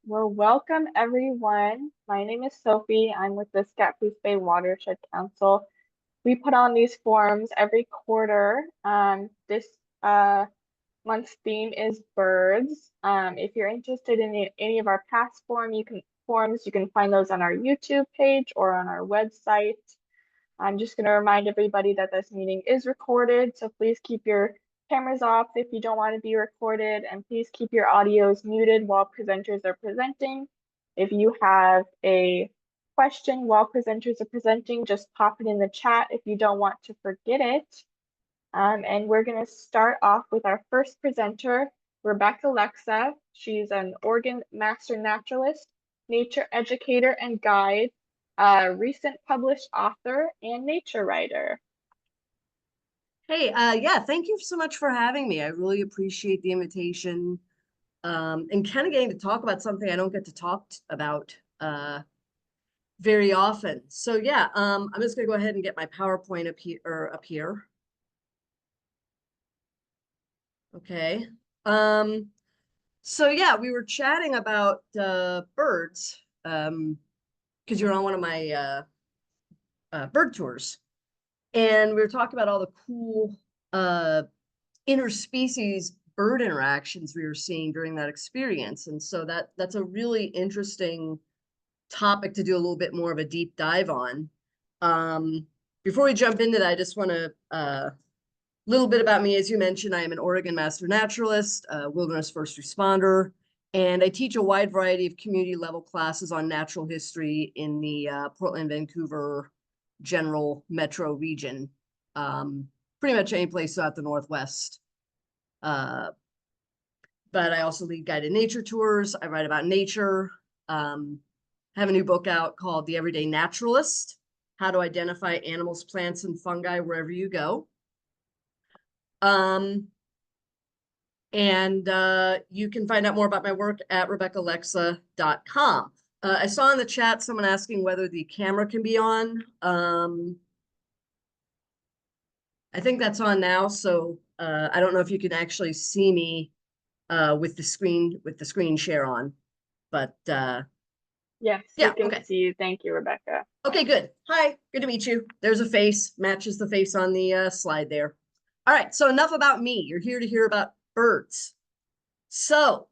Well, welcome everyone. My name is Sophie. I'm with the Scottsblues Bay Watershed Council. We put on these forums every quarter. This month's theme is birds. If you're interested in any of our past forums, you can find those on our YouTube page or on our website. I'm just going to remind everybody that this meeting is recorded, so please keep your cameras off if you don't want to be recorded, and please keep your audios muted while presenters are presenting. If you have a question while presenters are presenting, just pop it in the chat if you don't want to forget it. And we're going to start off with our first presenter, Rebecca Lexa. She's an Oregon Master Naturalist, nature educator and guide, a recent published author, and nature writer. Hey, yeah, thank you so much for having me. I really appreciate the invitation and kind of getting to talk about something I don't get to talk about very often. So yeah, I'm just gonna go ahead and get my PowerPoint up here. Okay. So yeah, we were chatting about birds because you're on one of my bird tours. And we were talking about all the cool interspecies bird interactions we were seeing during that experience. And so that's a really interesting topic to do a little bit more of a deep dive on. Before we jump into that, I just want to little bit about me. As you mentioned, I am an Oregon Master Naturalist, wilderness first responder, and I teach a wide variety of community level classes on natural history in the Portland, Vancouver general metro region, pretty much any place throughout the Northwest. But I also lead guided nature tours. I write about nature. Have a new book out called The Everyday Naturalist: How to Identify Animals, Plants, and Fungi Wherever You Go. You can find out more about my work at RebeccaLexa.com. I saw in the chat someone asking whether the camera can be on. I think that's on now, so I don't know if you can actually see me with the screen share on, but yes, yeah, we can okay. see you. Thank you, Rebecca. Okay, good. Hi, good to meet you. There's a face, matches the face on the slide there. All right, so enough about me. You're here to hear about birds. So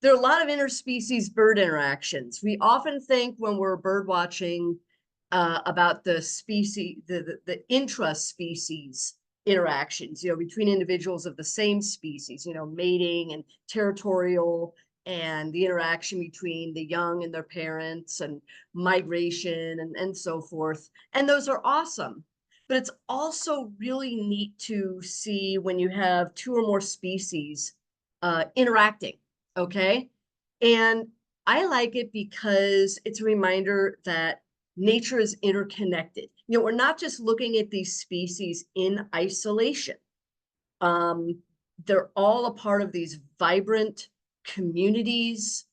there are a lot of interspecies bird interactions. We often think when we're bird watching about the species, the intraspecies interactions, between individuals of the same species, mating and territorial, and the interaction between the young and their parents, and migration, and so forth. And those are awesome. But it's also really neat to see when you have two or more species interacting, okay? And I like it because it's a reminder that nature is interconnected. We're not just looking at these species in isolation. They're all a part of these vibrant communities,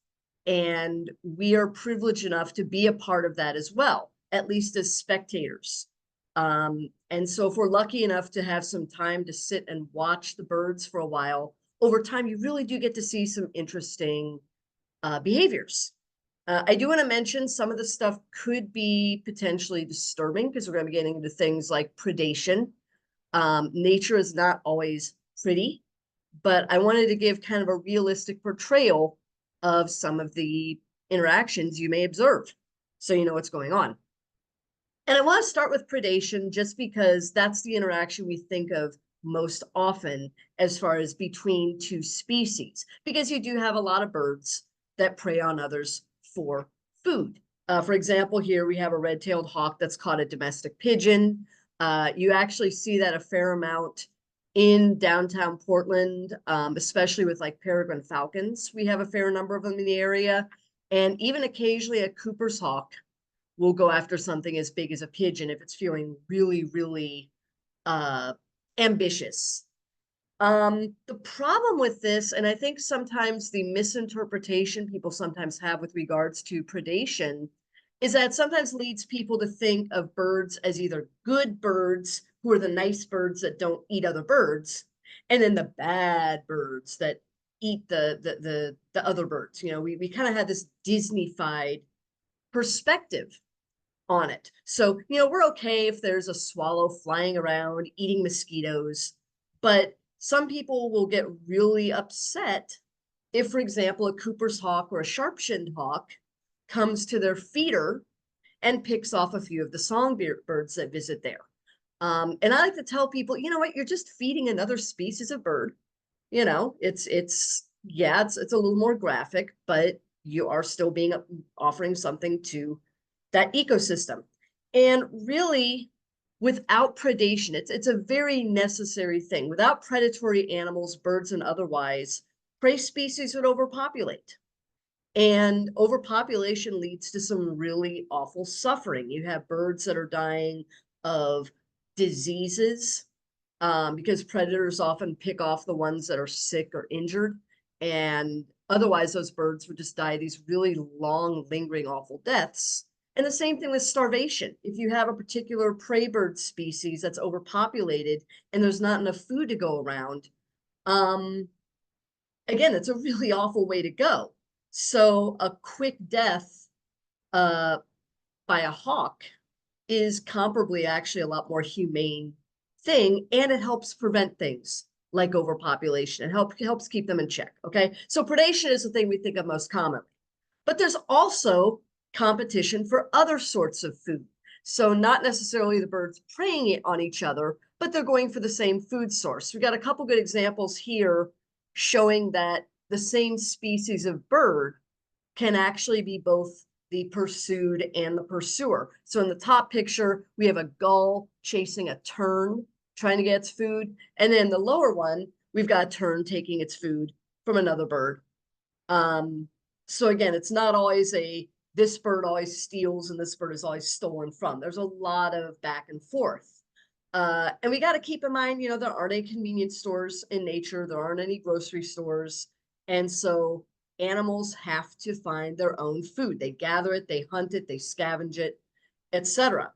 and we are privileged enough to be a part of that as well, at least as spectators. And so if we're lucky enough to have some time to sit and watch the birds for a while, over time, you really do get to see some interesting behaviors. I do want to mention some of the stuff could be potentially disturbing because we're going to be getting into things like predation. Nature is not always pretty, but I wanted to give kind of a realistic portrayal of some of the interactions you may observe, so you know what's going on. And I want to start with predation just because that's the interaction we think of most often as far as between two species, because you do have a lot of birds that prey on others for food. For example, here we have a red-tailed hawk that's caught a domestic pigeon. You actually see that a fair amount in downtown Portland, especially with like peregrine falcons. We have a fair number of them in the area. And even occasionally a Cooper's hawk will go after something as big as a pigeon if it's feeling really, really ambitious. The problem with this, and I think sometimes the misinterpretation people sometimes have with regards to predation, is that it sometimes leads people to think of birds as either good birds, who are the nice birds that don't eat other birds, and then the bad birds that eat the other birds. You know, we kind of had this Disney-fied perspective on it. So, you know, we're okay if there's a swallow flying around eating mosquitoes, but some people will get really upset if, for example, a Cooper's hawk or a sharp-shinned hawk comes to their feeder and picks off a few of the songbirds that visit there. And I like to tell people, you know what, you're just feeding another species of bird. You know, it's a little more graphic, but you are still offering something to that ecosystem. And really, without predation, it's a very necessary thing. Without predatory animals, birds and otherwise, prey species would overpopulate. And overpopulation leads to some really awful suffering. You have birds that are dying of diseases, because predators often pick off the ones that are sick or injured. And otherwise, those birds would just die these really long, lingering, awful deaths. And the same thing with starvation. If you have a particular prey bird species that's overpopulated and there's not enough food to go around, again, it's a really awful way to go. So a quick death by a hawk is comparably actually a lot more humane thing, and it helps prevent things like overpopulation. It helps keep them in check, okay? So predation is the thing we think of most commonly. But there's also competition for other sorts of food. So not necessarily the birds preying on each other, but they're going for the same food source. We got a couple good examples here showing that the same species of bird can actually be both the pursued and the pursuer. So in the top picture, we have a gull chasing a tern, trying to get its food. And then the lower one, we've got a tern taking its food from another bird. So again, it's not always this bird always steals and this bird is always stolen from. There's a lot of back and forth. And we got to keep in mind, you know, there aren't any convenience stores in nature. There aren't any grocery stores. And so animals have to find their own food. They gather it, they hunt it, they scavenge it, etc.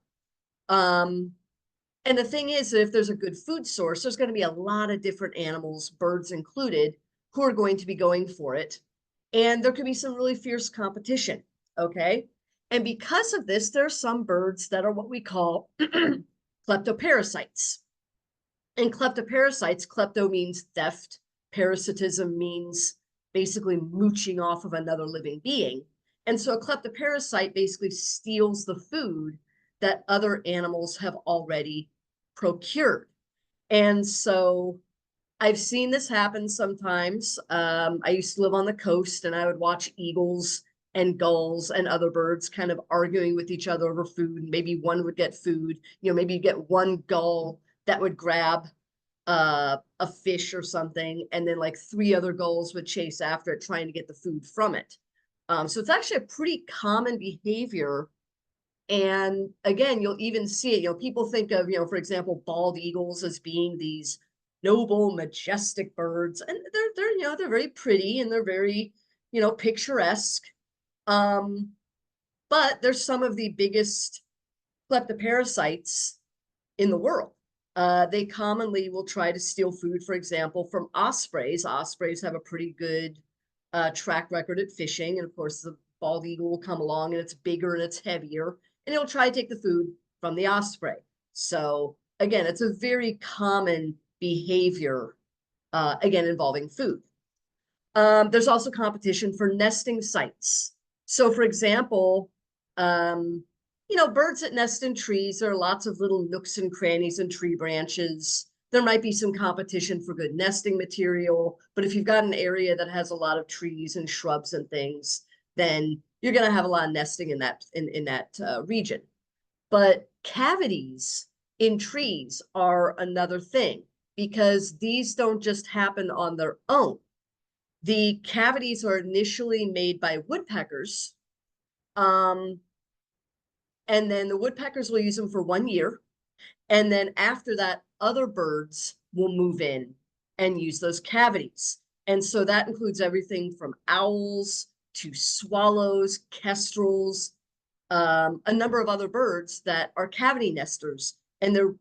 And the thing is that if there's a good food source, there's going to be a lot of different animals, birds included, who are going to be going for it. And there could be some really fierce competition, okay? And because of this, there are some birds that are what we call kleptoparasites. And kleptoparasites, klepto means theft, parasitism means basically mooching off of another living being. And so a kleptoparasite basically steals the food that other animals have already procured. And so I've seen this happen sometimes. I used to live on the coast and I would watch eagles and gulls and other birds kind of arguing with each other over food. Maybe one would get food, you know, maybe you get one gull that would grab a fish or something, and then like 3 other gulls would chase after it trying to get the food from it. So it's actually a pretty common behavior. And again, you'll even see it, you know, people think of, you know, for example, bald eagles as being these noble, majestic birds, and they're you know, they're very pretty and they're very, you know, picturesque. But they're some of the biggest kleptoparasites in the world. They commonly will try to steal food, for example, from ospreys. Ospreys have a pretty good track record at fishing. And of course, the bald eagle will come along and it's bigger and it's heavier, and it'll try to take the food from the osprey. So again, it's a very common behavior, again, involving food. There's also competition for nesting sites. So for example, you know, birds that nest in trees, there are lots of little nooks and crannies and tree branches. There might be some competition for good nesting material, but if you've got an area that has a lot of trees and shrubs and things, then you're going to have a lot of nesting in that region. But cavities in trees are another thing, because these don't just happen on their own. The cavities are initially made by woodpeckers, and then the woodpeckers will use them for 1 year. And then after that, other birds will move in and use those cavities. And so that includes everything from owls to swallows, kestrels, a number of other birds that are cavity nesters. And they're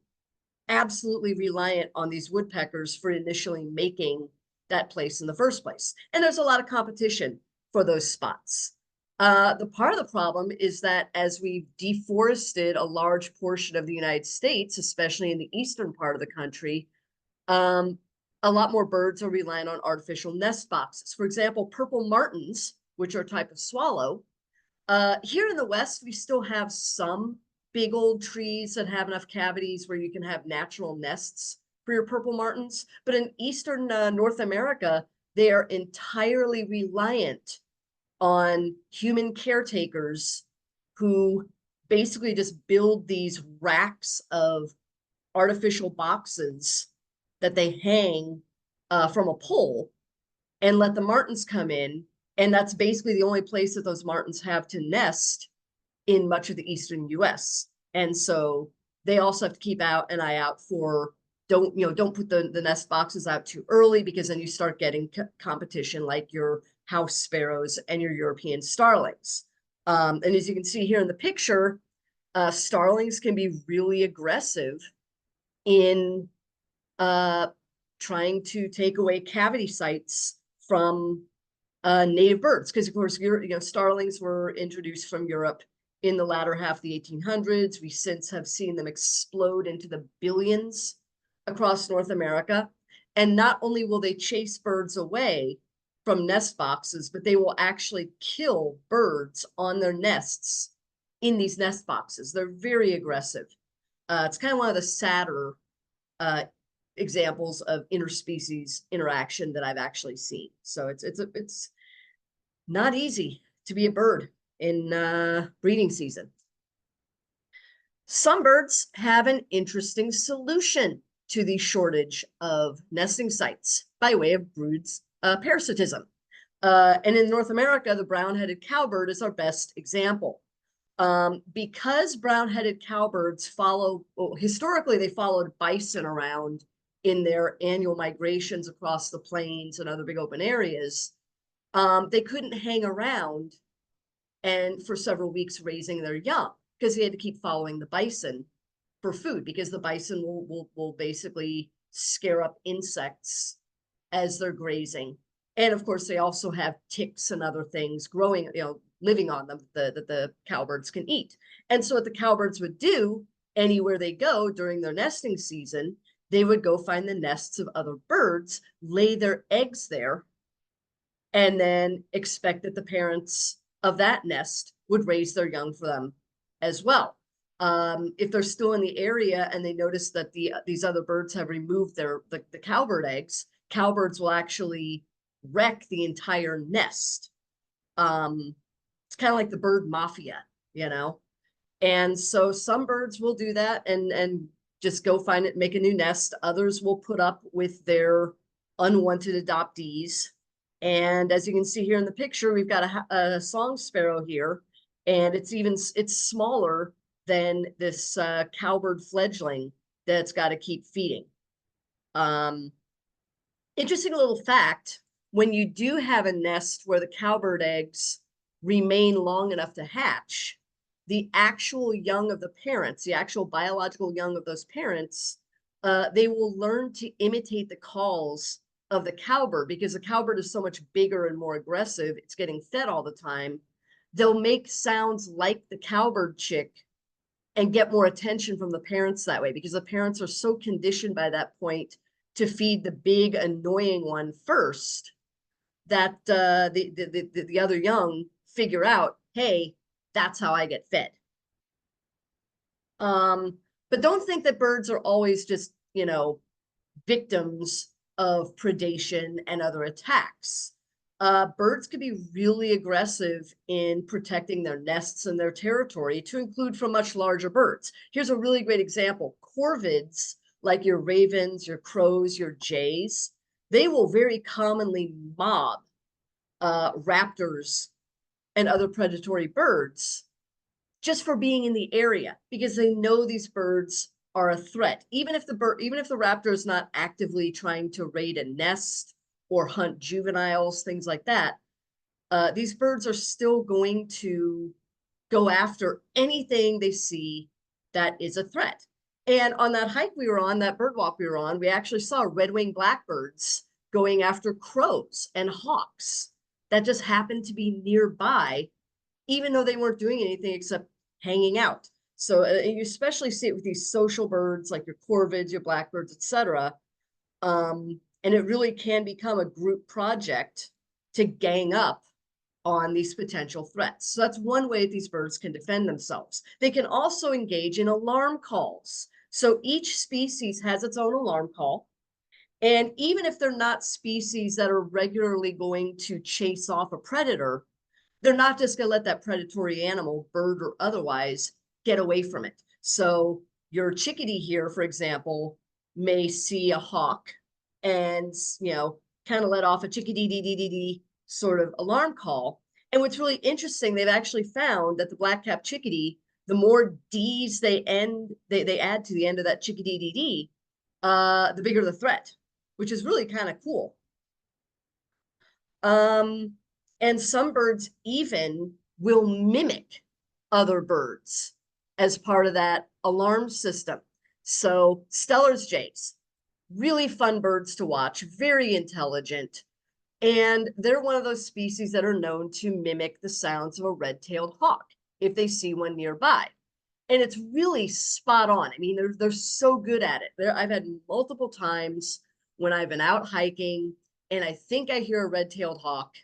absolutely reliant on these woodpeckers for initially making that place in the first place. And there's a lot of competition for those spots. The part of the problem is that as we've deforested a large portion of the United States, especially in the eastern part of the country, a lot more birds are relying on artificial nest boxes. For example, purple martins, which are a type of swallow, here in the West, we still have some big old trees that have enough cavities where you can have natural nests for your purple martins. But in eastern North America, they are entirely reliant on human caretakers who basically just build these racks of artificial boxes that they hang from a pole and let the martins come in. And that's basically the only place that those martins have to nest in much of the eastern US. And so they also have to keep an eye out for don't put the nest boxes out too early, because then you start getting competition like your house sparrows and your European starlings. And as you can see here in the picture, starlings can be really aggressive in trying to take away cavity sites from native birds, because of course starlings were introduced from Europe in the latter half of the 1800s. We since have seen them explode into the billions across North America. And not only will they chase birds away from nest boxes, but they will actually kill birds on their nests in these nest boxes. They're very aggressive. It's kind of one of the sadder examples of interspecies interaction that I've actually seen. So it's not easy to be a bird in breeding season. Some birds have an interesting solution to the shortage of nesting sites by way of parasitism. And in North America, the brown-headed cowbird is our best example. Because brown-headed cowbirds historically they followed bison around in their annual migrations across the plains and other big open areas, they couldn't hang around and for several weeks raising their young, because they had to keep following the bison for food, because the bison will basically scare up insects as they're grazing. And of course, they also have ticks and other things growing, living on them that the cowbirds can eat. And so what the cowbirds would do anywhere they go during their nesting season, they would go find the nests of other birds, lay their eggs there, and then expect that the parents of that nest would raise their young for them as well. If they're still in the area and they notice that these other birds have removed the cowbird eggs, cowbirds will actually wreck the entire nest. It's kind of like the bird mafia, And so some birds will do that and just go find it, make a new nest. Others will put up with their unwanted adoptees. And as you can see here in the picture, we've got a song sparrow here, and it's smaller than this cowbird fledgling that's got to keep feeding. Interesting little fact, when you do have a nest where the cowbird eggs remain long enough to hatch, the actual young of the parents, the actual biological young of those parents, they will learn to imitate the calls of the cowbird, because the cowbird is so much bigger and more aggressive. It's getting fed all the time. They'll make sounds like the cowbird chick and get more attention from the parents that way, because the parents are so conditioned by that point to feed the big annoying one first that the other young figure out, hey, that's how I get fed. But don't think that birds are always just, victims of predation and other attacks. Birds can be really aggressive in protecting their nests and their territory, to include from much larger birds. Here's a really great example. Corvids, like your ravens, your crows, your jays, they will very commonly mob raptors and other predatory birds just for being in the area, because they know these birds are a threat. Even if the raptor is not actively trying to raid a nest or hunt juveniles, things like that, these birds are still going to go after anything they see that is a threat. And on that hike we were on, that bird walk we were on, we actually saw red-winged blackbirds going after crows and hawks that just happened to be nearby, even though they weren't doing anything except hanging out. So you especially see it with these social birds like your corvids, your blackbirds, etc. And it really can become a group project to gang up on these potential threats. So that's one way these birds can defend themselves. They can also engage in alarm calls. So each species has its own alarm call. And even if they're not species that are regularly going to chase off a predator, they're not just going to let that predatory animal, bird or otherwise, get away from it. So your chickadee here, for example, may see a hawk and, kind of let off a chickadee sort of alarm call. And what's really interesting, they've actually found that the black-capped chickadee, the more D's they add to the end of that chickadee, the bigger the threat, which is really kind of cool. And some birds even will mimic other birds as part of that alarm system. So Steller's jays, really fun birds to watch, very intelligent. And they're one of those species that are known to mimic the sounds of a red-tailed hawk if they see one nearby. And it's really spot on. I mean, they're so good at it. I've had multiple times when I've been out hiking and I think I hear a red-tailed hawk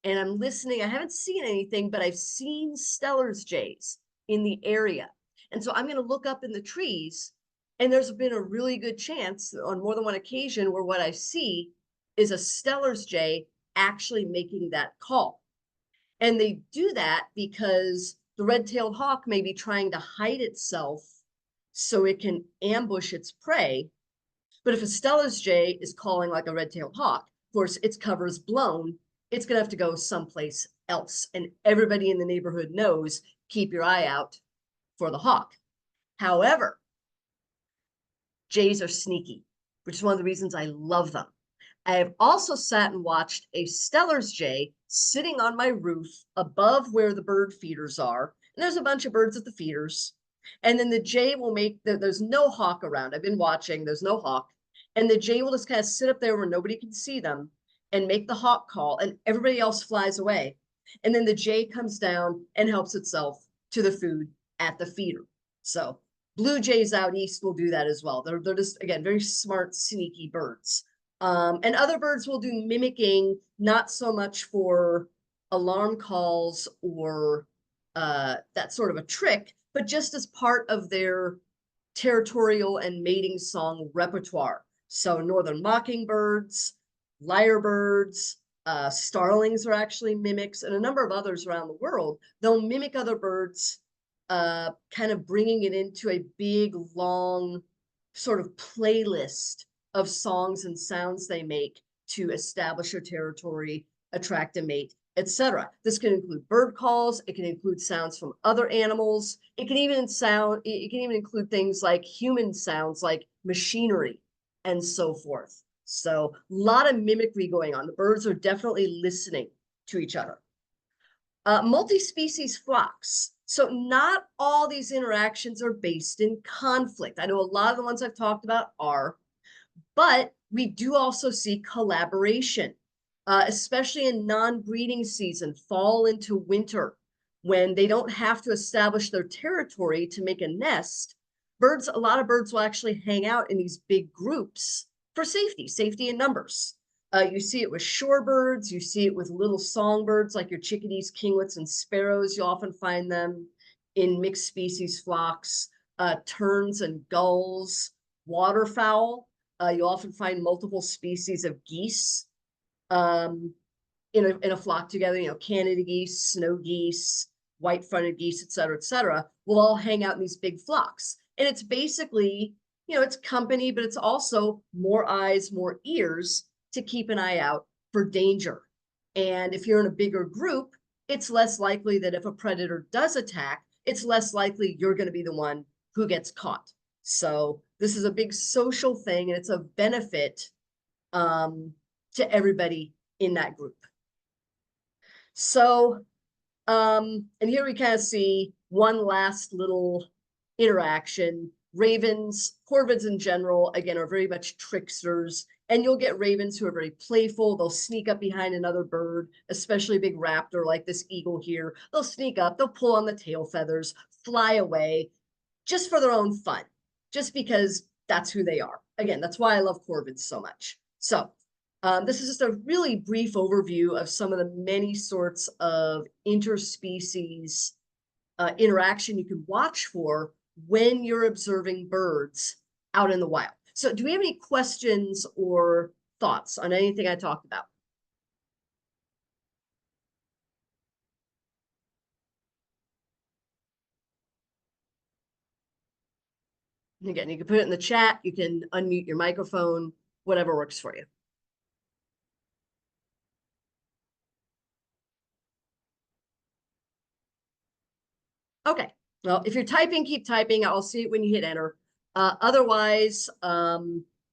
and I'm listening. I haven't seen anything, but I've seen Steller's jays in the area. And so I'm going to look up in the trees, and there's been a really good chance on more than one occasion where what I see is a Steller's jay actually making that call. And they do that because the red-tailed hawk may be trying to hide itself so it can ambush its prey. But if a Steller's jay is calling like a red-tailed hawk, of course, its cover is blown, it's going to have to go someplace else. And everybody in the neighborhood knows, keep your eye out for the hawk. However, jays are sneaky, which is one of the reasons I love them. I have also sat and watched a Steller's jay sitting on my roof above where the bird feeders are. And there's a bunch of birds at the feeders. And then the jay will there's no hawk around. I've been watching, there's no hawk. And the jay will just kind of sit up there where nobody can see them and make the hawk call, and everybody else flies away. And then the jay comes down and helps itself to the food at the feeder. So blue jays out east will do that as well. They're just, again, very smart, sneaky birds. And other birds will do mimicking, not so much for alarm calls or that sort of a trick, but just as part of their territorial and mating song repertoire. So northern mockingbirds, lyrebirds, starlings are actually mimics, and a number of others around the world. They'll mimic other birds, kind of bringing it into a big, long sort of playlist of songs and sounds they make to establish a territory, attract a mate, etc. This can include bird calls. It can include sounds from other animals. It can even include things like human sounds, like machinery and so forth. So a lot of mimicry going on. The birds are definitely listening to each other. Multi-species flocks. So not all these interactions are based in conflict. I know a lot of the ones I've talked about are, but we do also see collaboration, especially in non-breeding season, fall into winter, when they don't have to establish their territory to make a nest. A lot of birds will actually hang out in these big groups for safety in numbers. You see it with shorebirds. You see it with little songbirds like your chickadees, kinglets, and sparrows. You often find them in mixed species flocks, terns and gulls, waterfowl. You often find multiple species of geese in a flock together. Canada geese, snow geese, white-fronted geese, et cetera, will all hang out in these big flocks. And it's basically, it's company, but it's also more eyes, more ears to keep an eye out for danger. And if you're in a bigger group, it's less likely that if a predator does attack, it's less likely you're going to be the one who gets caught. So this is a big social thing, and it's a benefit to everybody in that group. So, and here we kind of see one last little interaction. Ravens, corvids in general, again, are very much tricksters And you'll get ravens who are very playful. They'll sneak up behind another bird, especially a big raptor like this eagle here. They'll sneak up, they'll pull on the tail feathers, fly away just for their own fun, just because that's who they are. Again, that's why I love corvids so much. So this is just a really brief overview of some of the many sorts of interspecies interaction you can watch for when you're observing birds out in the wild. So do we have any questions or thoughts on anything I talked about? And again, you can put it in the chat, you can unmute your microphone, whatever works for you. Okay, well, if you're typing, keep typing. I'll see it when you hit enter. Otherwise,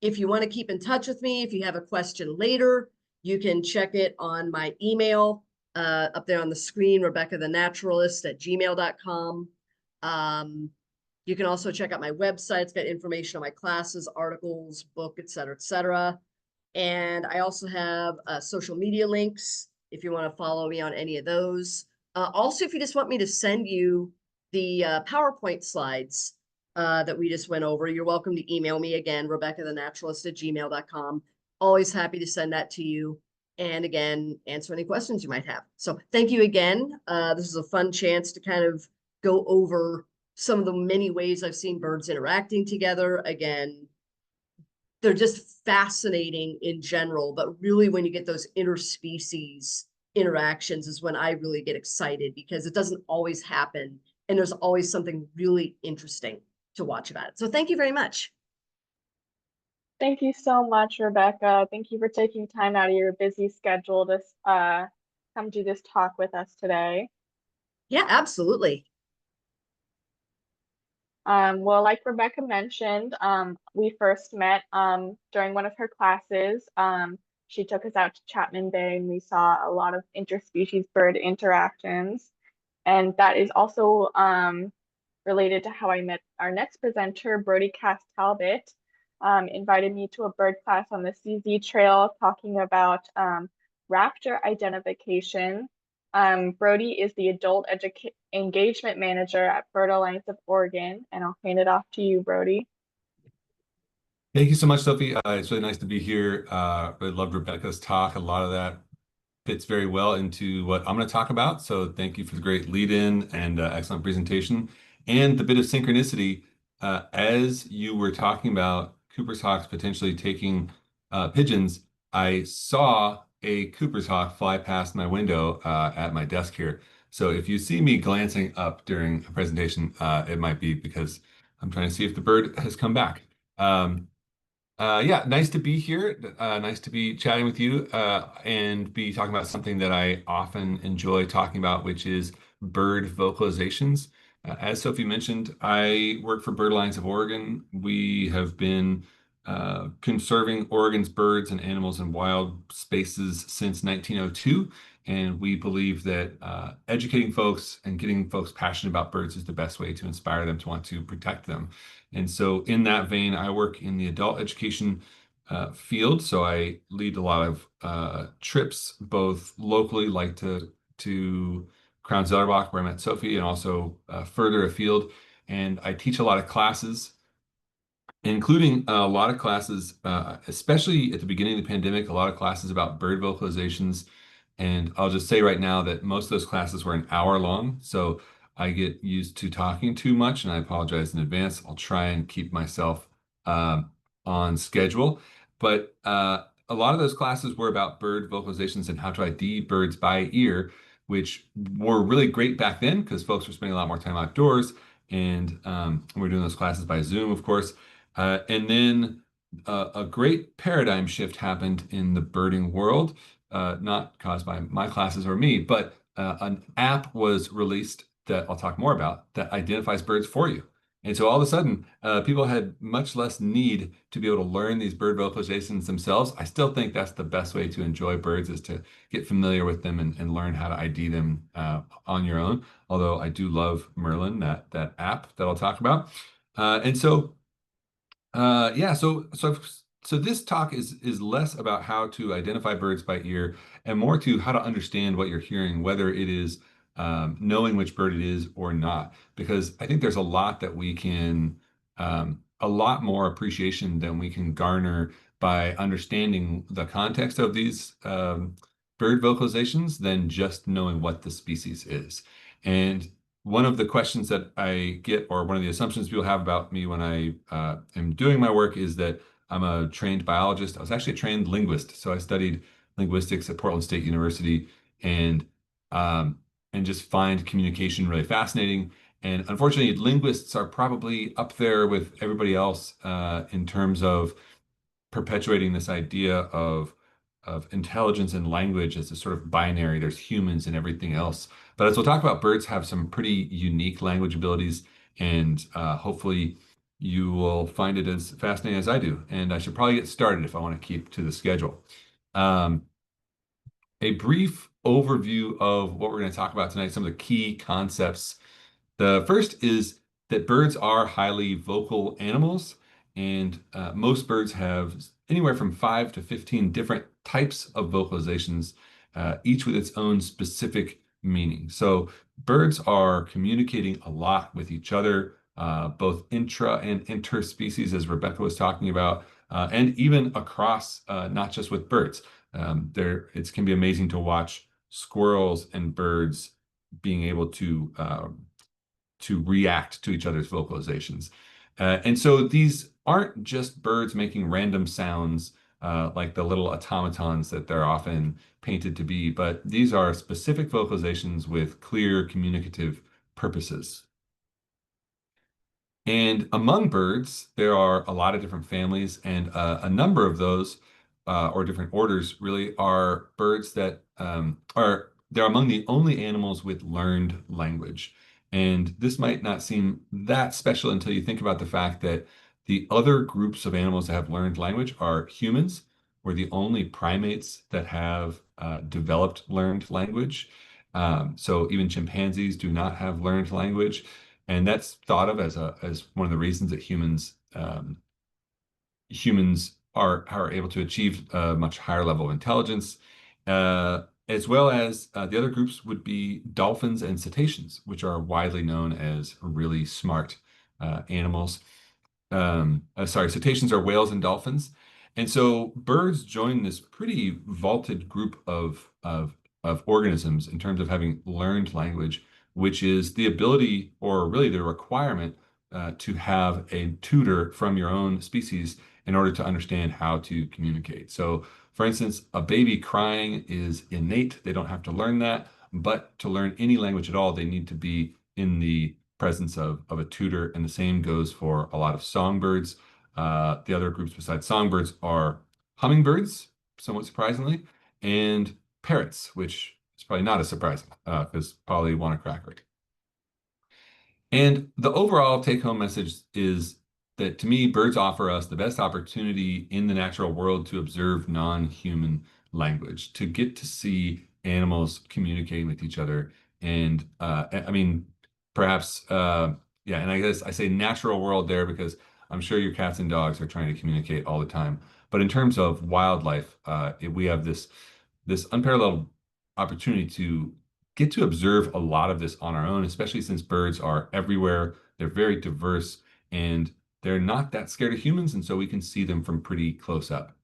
if you want to keep in touch with me, if you have a question later, you can check it on my email up there on the screen, RebeccaTheNaturalist@gmail.com. You can also check out my website. It's got information on my classes, articles, book, et cetera, et cetera. And I also have social media links if you want to follow me on any of those. Also, if you just want me to send you the PowerPoint slides that we just went over, you're welcome to email me again, RebeccaTheNaturalist@gmail.com. Always happy to send that to you. And again, answer any questions you might have. So thank you again. This is a fun chance to kind of go over some of the many ways I've seen birds interacting together. Again, they're just fascinating in general, but really when you get those interspecies interactions is when I really get excited because it doesn't always happen. And there's always something really interesting to watch about it. So thank you very much. Thank you so much, Rebecca. Thank you for taking time out of your busy schedule to come do this talk with us today. Yeah, absolutely. Well, like Rebecca mentioned, we first met during one of her classes. She took us out to Chapman Bay and we saw a lot of interspecies bird interactions. And that is also related to how I met our next presenter, Brodie Talbot, invited me to a bird class on the CZ Trail talking about raptor identification. Brodie is the adult engagement manager at Bird Alliance of Oregon, and I'll hand it off to you, Brodie. Thank you so much, Sophie. It's really nice to be here. Really loved Rebecca's talk. A lot of that fits very well into what I'm going to talk about. So thank you for the great lead in and excellent presentation and the bit of synchronicity. As you were talking about Cooper's hawks potentially taking pigeons, I saw a Cooper's hawk fly past my window at my desk here. So if you see me glancing up during a presentation, it might be because I'm trying to see if the bird has come back. Yeah, nice to be here. Nice to be chatting with you and be talking about something that I often enjoy talking about, which is bird vocalizations. As Sophie mentioned, I work for Bird Alliance of Oregon. We have been conserving Oregon's birds and animals in wild spaces since 1902. And we believe that educating folks and getting folks passionate about birds is the best way to inspire them to want to protect them. And so in that vein, I work in the adult education field. So I lead a lot of trips, both locally, like to Crown Zellerbach, where I met Sophie, and also further afield. And I teach a lot of classes, including a lot of classes, especially at the beginning of the pandemic, a lot of classes about bird vocalizations. And I'll just say right now that most of those classes were an hour long. So I get used to talking too much, and I apologize in advance. I'll try and keep myself on schedule. But a lot of those classes were about bird vocalizations and how to ID birds by ear, which were really great back then because folks were spending a lot more time outdoors. And we're doing those classes by Zoom, of course. And then a great paradigm shift happened in the birding world, not caused by my classes or me, but an app was released that I'll talk more about that identifies birds for you. And so all of a sudden, people had much less need to be able to learn these bird vocalizations themselves. I still think that's the best way to enjoy birds is to get familiar with them and learn how to ID them on your own. Although I do love Merlin, that app that I'll talk about. Yeah, so I've So this talk is less about how to identify birds by ear and more to how to understand what you're hearing, whether it is knowing which bird it is or not. Because I think there's a lot that we can, a lot more appreciation than we can garner by understanding the context of these bird vocalizations than just knowing what the species is. And one of the questions that I get, or one of the assumptions people have about me when I am doing my work, is that I'm a trained biologist. I was actually a trained linguist, so I studied linguistics at Portland State University, and um, and just find communication really fascinating. And unfortunately, linguists are probably up there with everybody else in terms of perpetuating this idea of intelligence and language as a sort of binary. There's humans and everything else. But as we'll talk about, birds have some pretty unique language abilities, and hopefully you will find it as fascinating as I do. And I should probably get started if I want to keep to the schedule. Um, a brief overview of what we're going to talk about tonight, some of the key concepts. The first is that birds are highly vocal animals, and most birds have anywhere from 5 to 15 different types of vocalizations, each with its own specific meaning. So birds are communicating a lot with each other, both intra and interspecies, as Rebecca was talking about, and even across, not just with birds. It can be amazing to watch squirrels and birds being able to react to each other's vocalizations. And so these aren't just birds making random sounds like the little automatons that they're often painted to be, but these are specific vocalizations with clear communicative purposes. And among birds, there are a lot of different families, and a number of those, or different orders, really are birds that they're among the only animals with learned language. And this might not seem that special until you think about the fact that the other groups of animals that have learned language are humans. We're the only primates that have developed learned language. So even chimpanzees do not have learned language. And that's thought of as one of the reasons that humans are able to achieve a much higher level of intelligence, as well as the other groups would be dolphins and cetaceans, which are widely known as really smart animals. Sorry, cetaceans are whales and dolphins. And so birds join this pretty vaulted group of organisms in terms of having learned language, which is the ability, or really the requirement, to have a tutor from your own species in order to understand how to communicate. So, for instance, a baby crying is innate. They don't have to learn that. But to learn any language at all, they need to be in the presence of a tutor. And the same goes for a lot of songbirds. The other groups besides songbirds are hummingbirds, somewhat surprisingly, and parrots, which is probably not as surprising because probably want a cracker. And the overall take-home message is that, to me, birds offer us the best opportunity in the natural world to observe non-human language, to get to see animals communicating with each other. And I mean, perhaps, yeah, and I guess I say natural world there because I'm sure your cats and dogs are trying to communicate all the time. But in terms of wildlife, we have this unparalleled opportunity to get to observe a lot of this on our own, especially since birds are everywhere. They're very diverse and they're not that scared of humans. And so we can see them from pretty close up.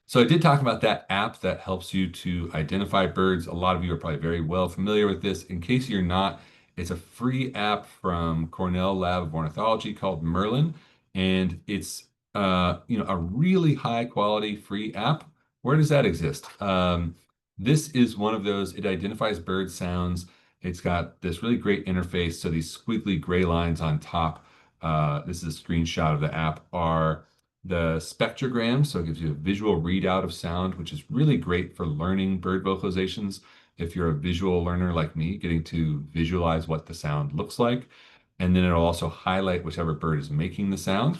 So I did talk about that app that helps you to identify birds. A lot of you are probably very well familiar with this. In case you're not, it's a free app from Cornell Lab of Ornithology called Merlin. And it's a really high quality free app. Where does that exist? This is one of those. It identifies bird sounds. It's got this really great interface. So these squiggly gray lines on top, this is a screenshot of the app, are the spectrogram. So it gives you a visual readout of sound, which is really great for learning bird vocalizations. If you're a visual learner like me, getting to visualize what the sound looks like. And then it'll also highlight whichever bird is making the sound.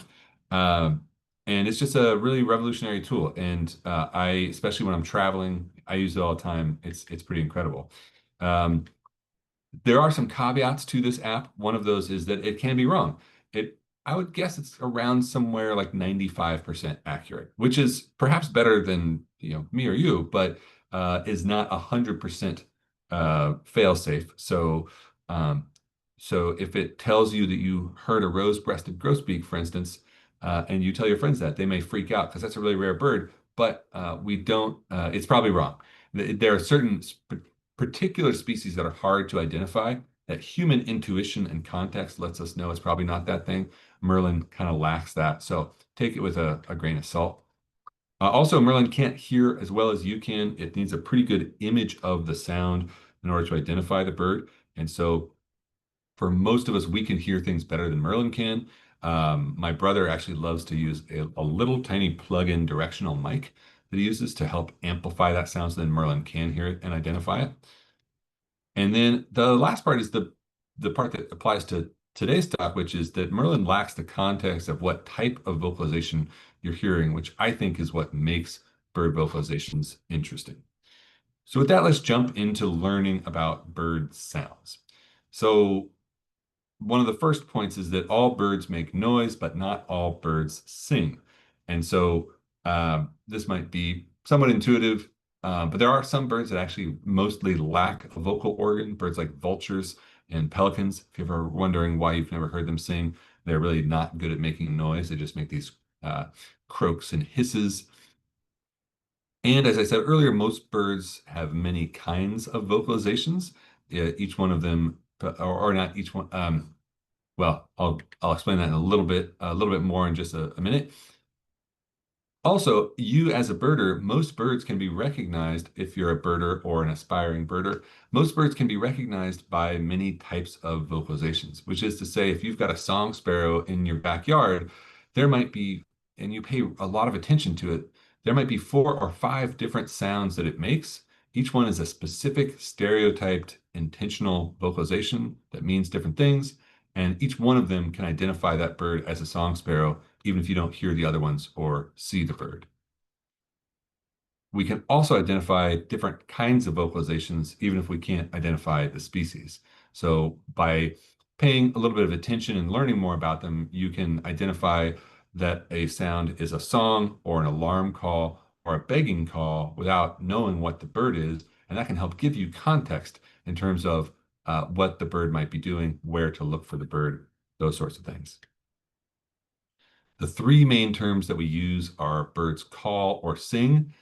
And it's just a really revolutionary tool. And especially when I'm traveling, I use it all the time. It's pretty incredible. There are some caveats to this app. One of those is that it can be wrong. It I would guess it's around somewhere like 95% accurate, which is perhaps better than me or you, but is not 100% fail-safe. So if it tells you that you heard a rose-breasted grosbeak, for instance, and you tell your friends that, they may freak out because that's a really rare bird, but we don't, it's probably wrong. There are certain particular species that are hard to identify that human intuition and context lets us know it's probably not that thing. Merlin kind of lacks that. So take it with a grain of salt. Also, Merlin can't hear as well as you can. It needs a pretty good image of the sound in order to identify the bird. And so for most of us, we can hear things better than Merlin can. My brother actually loves to use a little tiny plug-in directional mic that he uses to help amplify that sound so then Merlin can hear it and identify it. And then the last part is the part that applies to today's talk, which is that Merlin lacks the context of what type of vocalization you're hearing, which I think is what makes bird vocalizations interesting. So with that, let's jump into learning about bird sounds. So one of the first points is that all birds make noise, but not all birds sing. And so this might be somewhat intuitive, but there are some birds that actually mostly lack a vocal organ, birds like vultures and pelicans. If you're ever wondering why you've never heard them sing, they're really not good at making noise. They just make these croaks and hisses. And as I said earlier, most birds have many kinds of vocalizations. Each one of them, or not each one. Well, I'll explain that in a little bit more in just a minute. Also, you as a birder, most birds can be recognized if you're a birder or an aspiring birder. Most birds can be recognized by many types of vocalizations, which is to say, if you've got a song sparrow in your backyard, there might be, and you pay a lot of attention to it, there might be 4 or 5 different sounds that it makes. Each one is a specific stereotyped intentional vocalization that means different things. And each one of them can identify that bird as a song sparrow, even if you don't hear the other ones or see the bird. We can also identify different kinds of vocalizations, even if we can't identify the species. So by paying a little bit of attention and learning more about them, you can identify that a sound is a song or an alarm call or a begging call without knowing what the bird is. And that can help give you context in terms of what the bird might be doing, where to look for the bird, those sorts of things. The 3 main terms that we use are birds call or sing.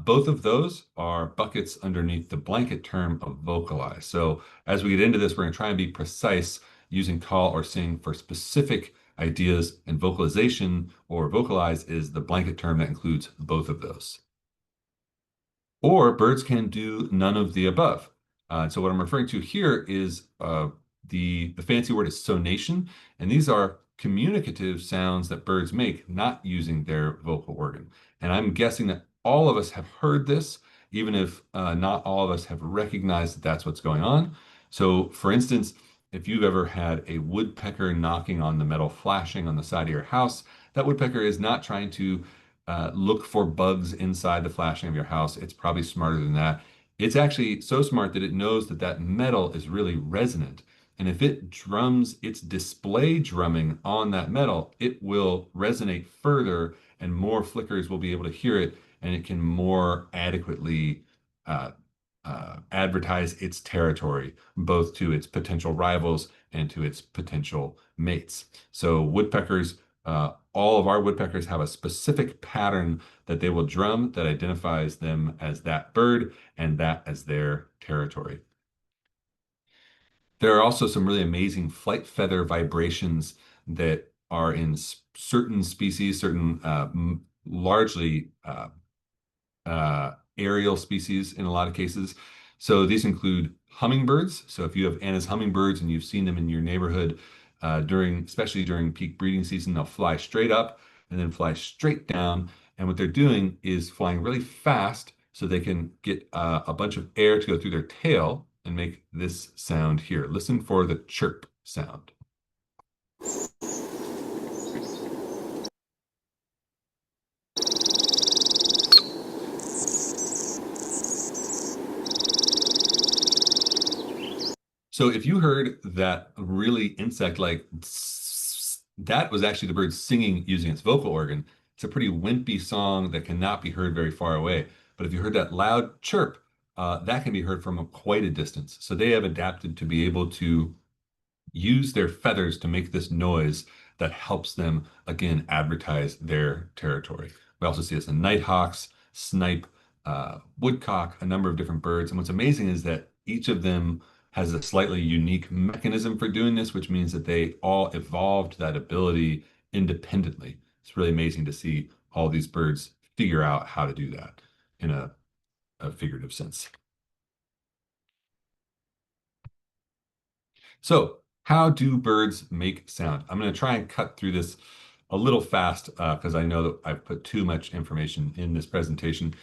Both of those are buckets underneath the blanket term of vocalize. So as we get into this, we're going to try and be precise using call or sing for specific ideas, and vocalization or vocalize is the blanket term that includes both of those. Or birds can do none of the above. So what I'm referring to here is the fancy word is sonation, and these are communicative sounds that birds make not using their vocal organ. And I'm guessing that all of us have heard this, even if not all of us have recognized that that's what's going on. So for instance, if you've ever had a woodpecker knocking on the metal flashing on the side of your house, that woodpecker is not trying to look for bugs inside the flashing of your house. It's probably smarter than that. It's actually so smart that it knows that that metal is really resonant. And if it drums its display drumming on that metal, it will resonate further and more flickers will be able to hear it, and it can more adequately advertise its territory, both to its potential rivals and to its potential mates. So woodpeckers, all of our woodpeckers have a specific pattern that they will drum that identifies them as that bird and that as their territory. There are also some really amazing flight feather vibrations that are in certain species, certain largely aerial species in a lot of cases. So these include hummingbirds. So if you have Anna's hummingbirds and you've seen them in your neighborhood especially during peak breeding season, they'll fly straight up and then fly straight down. And what they're doing is flying really fast so they can get a bunch of air to go through their tail and make this sound here. Listen for the chirp sound. So if you heard that really insect-like that was actually the bird singing using its vocal organ. It's a pretty wimpy song that cannot be heard very far away. But if you heard that loud chirp, that can be heard from quite a distance. So they have adapted to be able to use their feathers to make this noise that helps them, again, advertise their territory. We also see this in nighthawks, snipe, woodcock, a number of different birds. And what's amazing is that each of them has a slightly unique mechanism for doing this, which means that they all evolved that ability independently. It's really amazing to see all these birds figure out how to do that in a figurative sense. So, how do birds make sound? I'm going to try and cut through this a little fast because I know that I've put too much information in this presentation.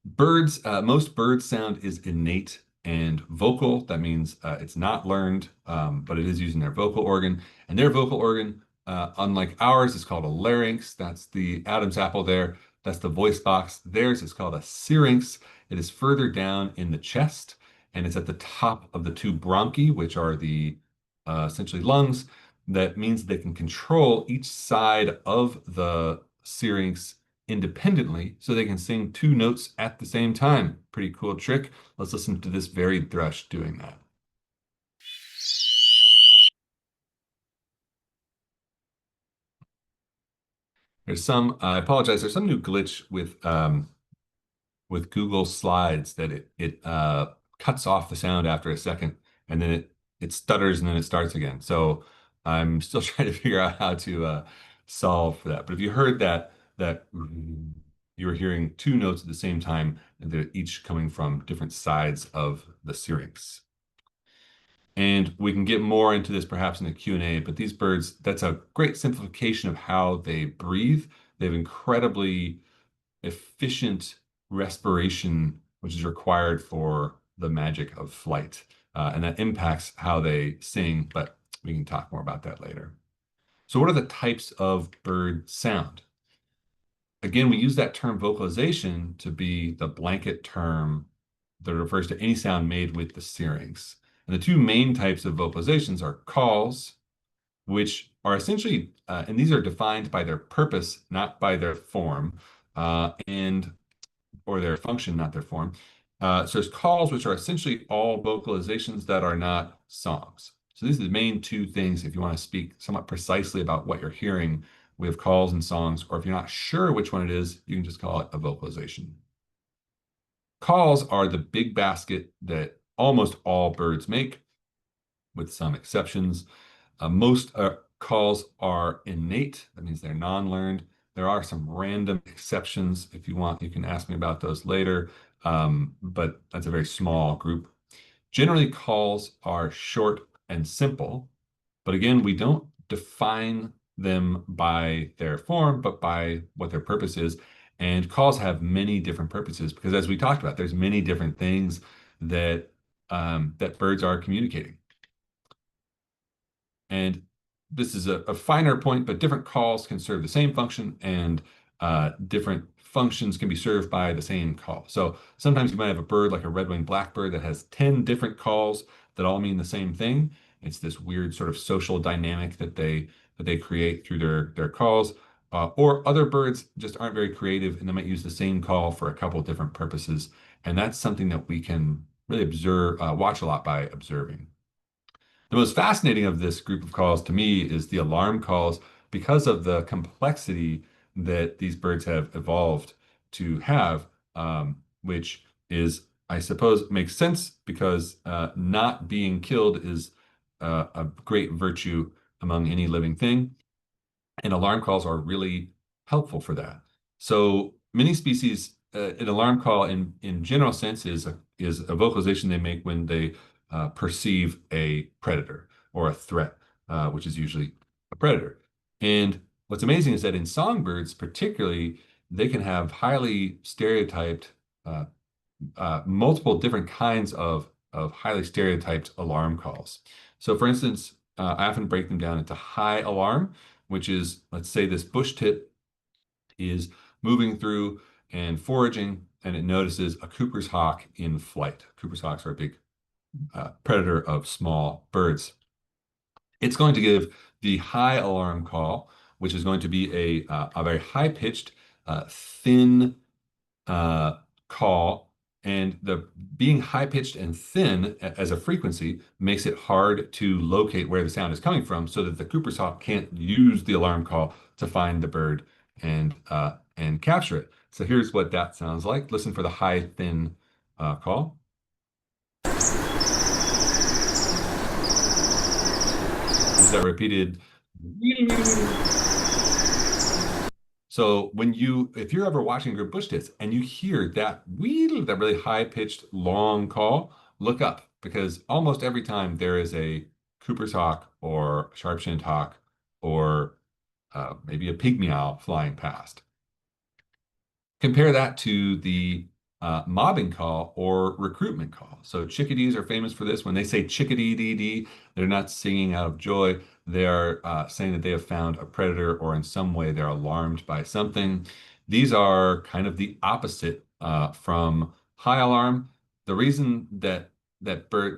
Birds, most bird sound is innate and vocal. That means it's not learned, but it is using their vocal organ. And their vocal organ, unlike ours, is called a larynx. That's the Adam's apple there. That's the voice box. Theirs is called a syrinx. It is further down in the chest, and it's at the top of the two bronchi, which are the essentially lungs. That means they can control each side of the syrinx independently, so they can sing two notes at the same time. Pretty cool trick. Let's listen to this varied thrush doing that. There's some, I apologize, there's some new glitch with Google Slides that it cuts off the sound after a second, and then it stutters and then it starts again. So I'm still trying to figure out how to solve for that. But if you heard that you were hearing two notes at the same time, and they're each coming from different sides of the syrinx. And we can get more into this perhaps in the Q&A, but these birds, that's a great simplification of how they breathe. They have incredibly efficient respiration, which is required for the magic of flight. And that impacts how they sing, but we can talk more about that later. So what are the types of bird sound? Again, we use that term vocalization to be the blanket term that refers to any sound made with the syrinx. And the two main types of vocalizations are calls, which are essentially, and these are defined by their purpose, not by their form, or their function, not their form. So there's calls, which are essentially all vocalizations that are not songs. So these are the main two things if you want to speak somewhat precisely about what you're hearing. We have calls and songs, or if you're not sure which one it is, you can just call it a vocalization. Calls are the big basket that almost all birds make, with some exceptions. Most calls are innate. That means they're non-learned. There are some random exceptions. If you want, you can ask me about those later, but that's a very small group. Generally, calls are short and simple, but again, we don't define them by their form, but by what their purpose is. And calls have many different purposes because, as we talked about, there's many different things that that birds are communicating. And this is a finer point, but different calls can serve the same function, and different functions can be served by the same call. So sometimes you might have a bird like a red-winged blackbird that has 10 different calls that all mean the same thing. It's this weird sort of social dynamic that they create through their calls. Or other birds just aren't very creative, and they might use the same call for a couple of different purposes. And that's something that we can really observe, watch a lot by observing. The most fascinating of this group of calls to me is the alarm calls, because of the complexity that these birds have evolved to have, which is, I suppose, makes sense because not being killed is a great virtue among any living thing. And alarm calls are really helpful for that. So many species, an alarm call in general sense is a vocalization they make when they perceive a predator or a threat, which is usually a predator. And what's amazing is that in songbirds, particularly, they can have highly stereotyped, multiple different kinds of highly stereotyped alarm calls. So for instance, I often break them down into high alarm, which is, let's say this bush tit is moving through and foraging, and it notices a Cooper's hawk in flight. Cooper's hawks are a big predator of small birds. It's going to give the high alarm call, which is going to be a very high-pitched, thin call. And the being high-pitched and thin as a frequency makes it hard to locate where the sound is coming from, so that the Cooper's hawk can't use the alarm call to find the bird and capture it. So here's what that sounds like. Listen for the high, thin call. Is that repeated? So if you're ever watching group bush tits and you hear that that really high-pitched long call, look up, because almost every time there is a Cooper's hawk or sharp-shinned hawk or maybe a pygmy owl flying past. Compare that to the mobbing call or recruitment call. So chickadees are famous for this. When they say chickadee-dee-dee, they're not singing out of joy. They are saying that they have found a predator, or in some way they're alarmed by something. These are kind of the opposite from high alarm. The reason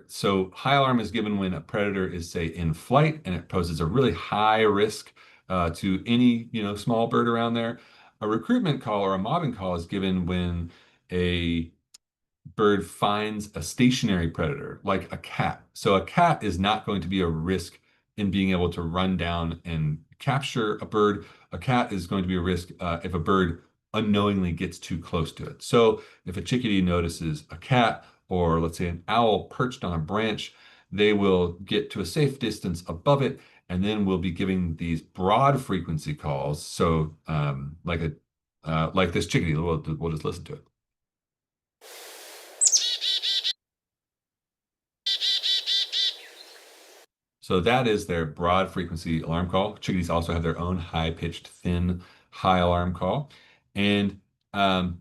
so high alarm is given when a predator is, say, in flight, and it poses a really high risk to any small bird around there. A recruitment call or a mobbing call is given when a bird finds a stationary predator, like a cat. So a cat is not going to be a risk in being able to run down and capture a bird. A cat is going to be a risk if a bird unknowingly gets too close to it. So if a chickadee notices a cat, or let's say an owl perched on a branch, they will get to a safe distance above it, and then we'll be giving these broad frequency calls. So like this chickadee, we'll just listen to it. So that is their broad frequency alarm call. Chickadees also have their own high-pitched, thin, high alarm call. And that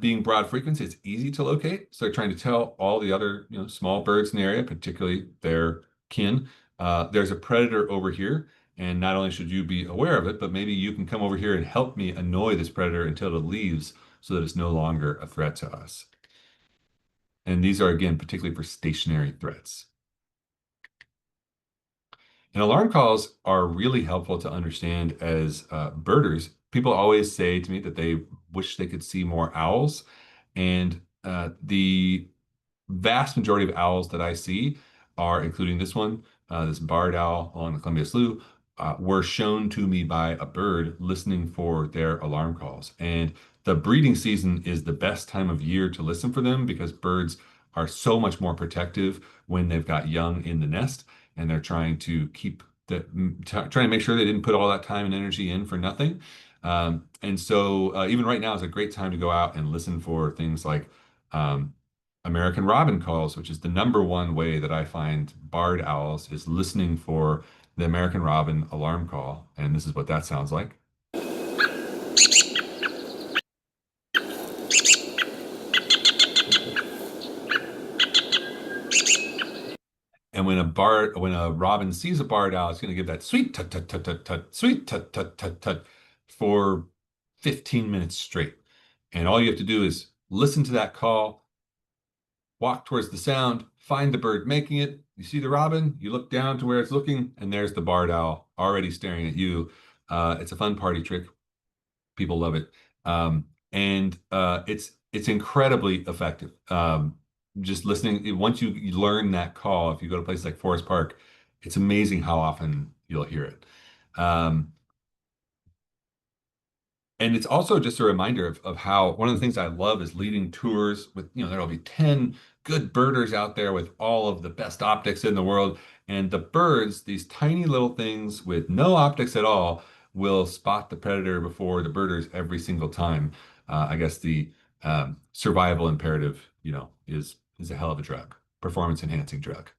being broad frequency, it's easy to locate. So they're trying to tell all the other small birds in the area, particularly their kin, there's a predator over here, and not only should you be aware of it, but maybe you can come over here and help me annoy this predator until it leaves, so that it's no longer a threat to us. And these are, again, particularly for stationary threats. And alarm calls are really helpful to understand as birders. People always say to me that they wish they could see more owls. And the vast majority of owls that I see are, including this one, this barred owl along the Columbia Slough, were shown to me by a bird listening for their alarm calls. And the breeding season is the best time of year to listen for them, because birds are so much more protective when they've got young in the nest, and they're trying to trying to make sure they didn't put all that time and energy in for nothing. And so even right now is a great time to go out and listen for things like American robin calls, which is the #1 way that I find barred owls, is listening for the American robin alarm call. And this is what that sounds like. And when a robin sees a barred owl, it's going to give that sweet tut tut tut tut tut, sweet tut tut tut tut for 15 minutes straight. And all you have to do is listen to that call, walk towards the sound, find the bird making it. You see the robin, you look down to where it's looking, and there's the barred owl already staring at you. It's a fun party trick. People love it. And it's incredibly effective. Just listening, once you learn that call, if you go to places like Forest Park, it's amazing how often you'll hear it. And it's also just a reminder of how one of the things I love is leading tours with, there'll be 10 good birders out there with all of the best optics in the world. And the birds, these tiny little things with no optics at all, will spot the predator before the birders every single time. I guess the survival imperative, is a hell of a drug, performance enhancing drug.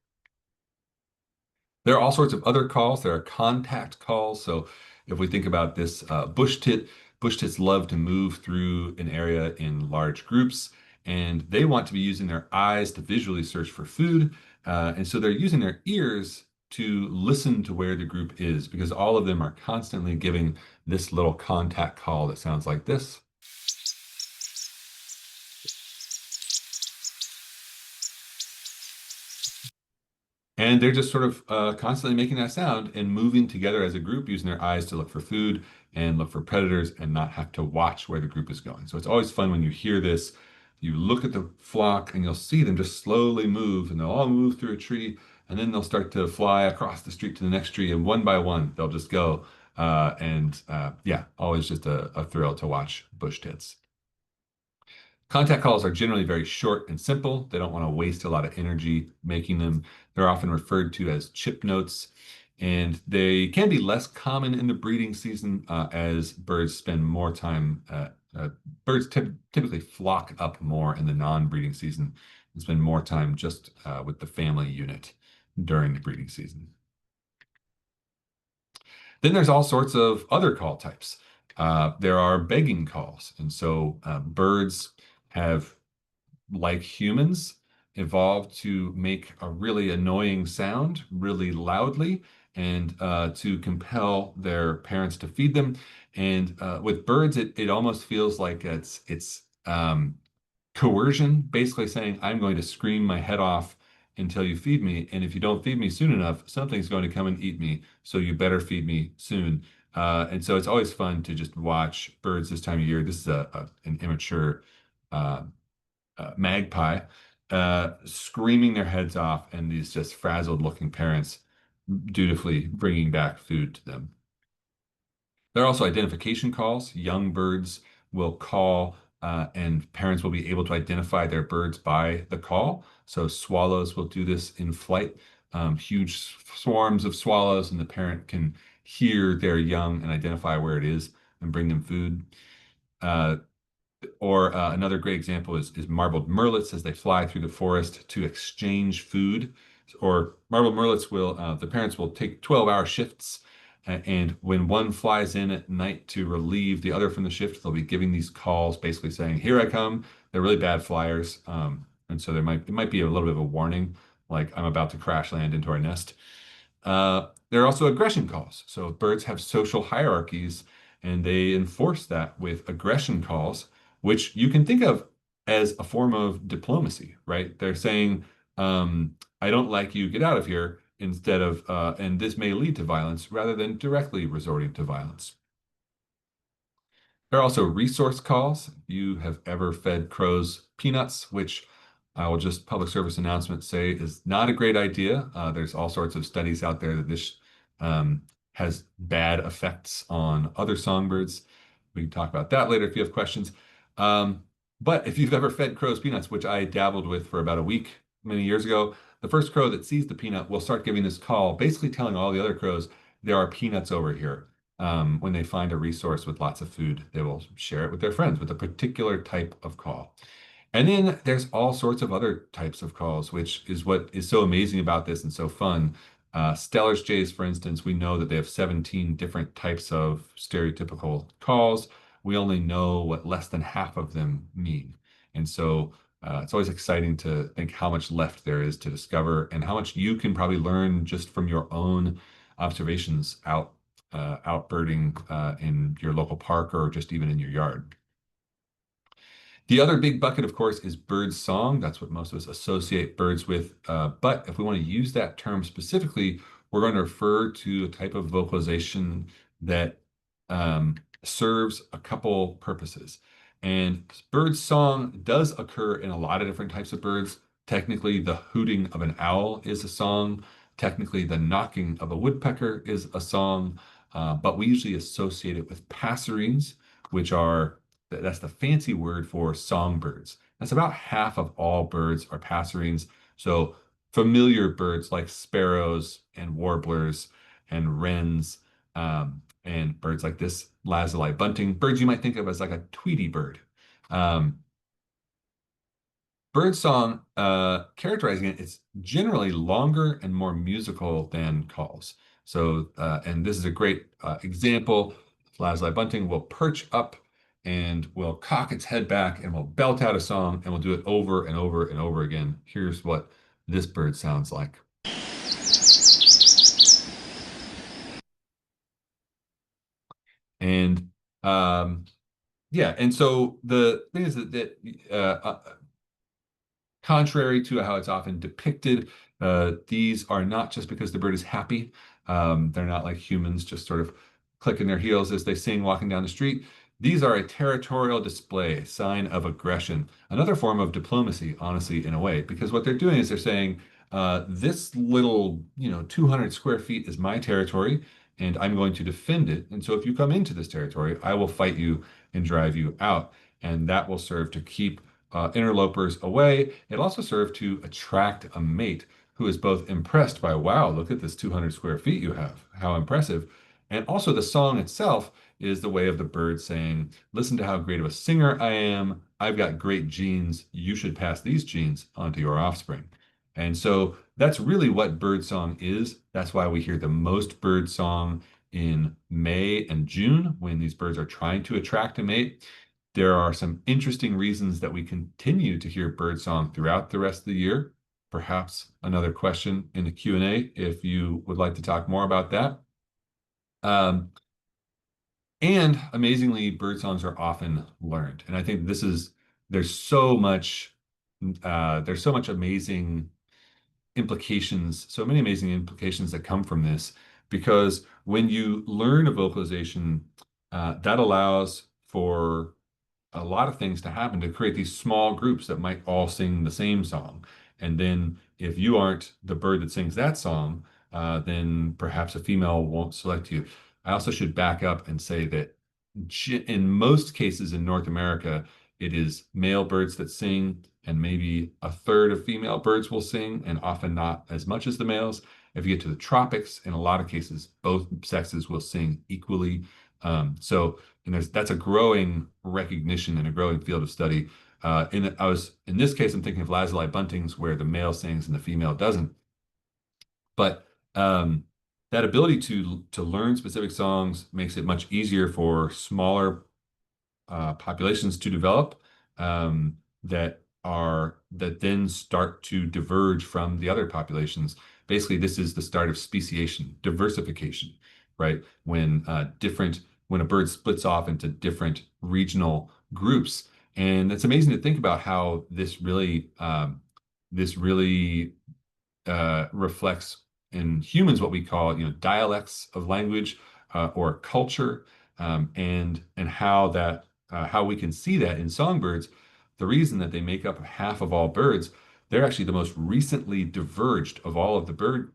There are all sorts of other calls. There are contact calls. So if we think about this bush tits love to move through an area in large groups, and they want to be using their eyes to visually search for food. And so they're using their ears to listen to where the group is, because all of them are constantly giving this little contact call that sounds like this. And they're just sort of constantly making that sound and moving together as a group, using their eyes to look for food and look for predators and not have to watch where the group is going. So it's always fun when you hear this. You look at the flock and you'll see them just slowly move, and they'll all move through a tree, and then they'll start to fly across the street to the next tree, and one by one they'll just go. Yeah, always just a thrill to watch bush tits. Contact calls are generally very short and simple. They don't want to waste a lot of energy making them. They're often referred to as chip notes, and they can be less common in the breeding season as birds spend more time. Birds typically flock up more in the non-breeding season and spend more time just with the family unit during the breeding season. Then there's all sorts of other call types. There are begging calls, and so birds have, like humans, evolved to make a really annoying sound really loudly and to compel their parents to feed them. And with birds, it almost feels like it's coercion, basically saying, I'm going to scream my head off until you feed me. And if you don't feed me soon enough, something's going to come and eat me. So you better feed me soon. And so it's always fun to just watch birds this time of year. This is an immature uh, magpie screaming their heads off, and these just frazzled looking parents dutifully bringing back food to them. There are also identification calls. Young birds will call, and parents will be able to identify their birds by the call. So swallows will do this in flight, huge swarms of swallows, and the parent can hear their young and identify where it is and bring them food. Or another great example is marbled murrelets as they fly through the forest to exchange food. Or marbled murrelets will, the parents will take 12-hour shifts, and when one flies in at night to relieve the other from the shift, they'll be giving these calls, basically saying, "Here I come." They're really bad flyers, and so it might be a little bit of a warning, like I'm about to crash land into our nest. There are also aggression calls. So birds have social hierarchies, and they enforce that with aggression calls, which you can think of as a form of diplomacy, right? They're saying, I don't like you, get out of here, instead of, and this may lead to violence, rather than directly resorting to violence. There are also resource calls. You have ever fed crows peanuts, which I will just public service announcement say is not a great idea. There's all sorts of studies out there that this has bad effects on other songbirds. We can talk about that later if you have questions. But if you've ever fed crows peanuts, which I dabbled with for about a week many years ago, the first crow that sees the peanut will start giving this call, basically telling all the other crows, there are peanuts over here. When they find a resource with lots of food, they will share it with their friends with a particular type of call. And then there's all sorts of other types of calls, which is what is so amazing about this and so fun. Stellar's jays, for instance, we know that they have 17 different types of stereotypical calls. We only know what less than half of them mean. And so it's always exciting to think how much left there is to discover and how much you can probably learn just from your own observations out birding in your local park or just even in your yard. The other big bucket, of course, is bird song. That's what most of us associate birds with. But if we want to use that term specifically, we're going to refer to a type of vocalization that serves a couple purposes. And bird song does occur in a lot of different types of birds. Technically, the hooting of an owl is a song. Technically, the knocking of a woodpecker is a song. But we usually associate it with passerines, which are that's the fancy word for songbirds. That's about half of all birds are passerines. So familiar birds like sparrows and warblers and wrens and birds like this lazuli bunting, birds you might think of as like a Tweety bird. Bird song, characterizing it, it's generally longer and more musical than calls. So, and this is a great example. Lazuli bunting will perch up and will cock its head back and will belt out a song and will do it over and over and over again. Here's what this bird sounds like. And yeah, and so the thing is that Contrary to how it's often depicted, these are not just because the bird is happy. They're not like humans just sort of clicking their heels as they sing walking down the street. These are a territorial display, a sign of aggression, another form of diplomacy, honestly, in a way, because what they're doing is they're saying, this little, 200 square feet is my territory, and I'm going to defend it. And so if you come into this territory, I will fight you and drive you out. And that will serve to keep interlopers away. It'll also serve to attract a mate who is both impressed by, wow, look at this 200 square feet you have. How impressive. And also the song itself is the way of the bird saying, listen to how great of a singer I am. I've got great genes. You should pass these genes onto your offspring. And so that's really what birdsong is. That's why we hear the most birdsong in May and June when these birds are trying to attract a mate. There are some interesting reasons that we continue to hear birdsong throughout the rest of the year. Perhaps another question in the Q&A if you would like to talk more about that. And amazingly, bird songs are often learned. And I think there's so much amazing implications, so many amazing implications that come from this, because when you learn a vocalization, that allows for a lot of things to happen to create these small groups that might all sing the same song. And then if you aren't the bird that sings that song, then perhaps a female won't select you. I also should back up and say that in most cases in North America, it is male birds that sing, and maybe a third of female birds will sing, and often not as much as the males. If you get to the tropics, in a lot of cases, both sexes will sing equally. And that's a growing recognition and a growing field of study. In this case, I'm thinking of lazuli buntings where the male sings and the female doesn't. But that ability to learn specific songs makes it much easier for smaller populations to develop that then start to diverge from the other populations. Basically, this is the start of speciation, diversification, right? When a bird splits off into different regional groups. And it's amazing to think about how this really reflects in humans what we call dialects of language or culture, and how we can see that in songbirds. The reason that they make up half of all birds, they're actually the most recently diverged of all of the bird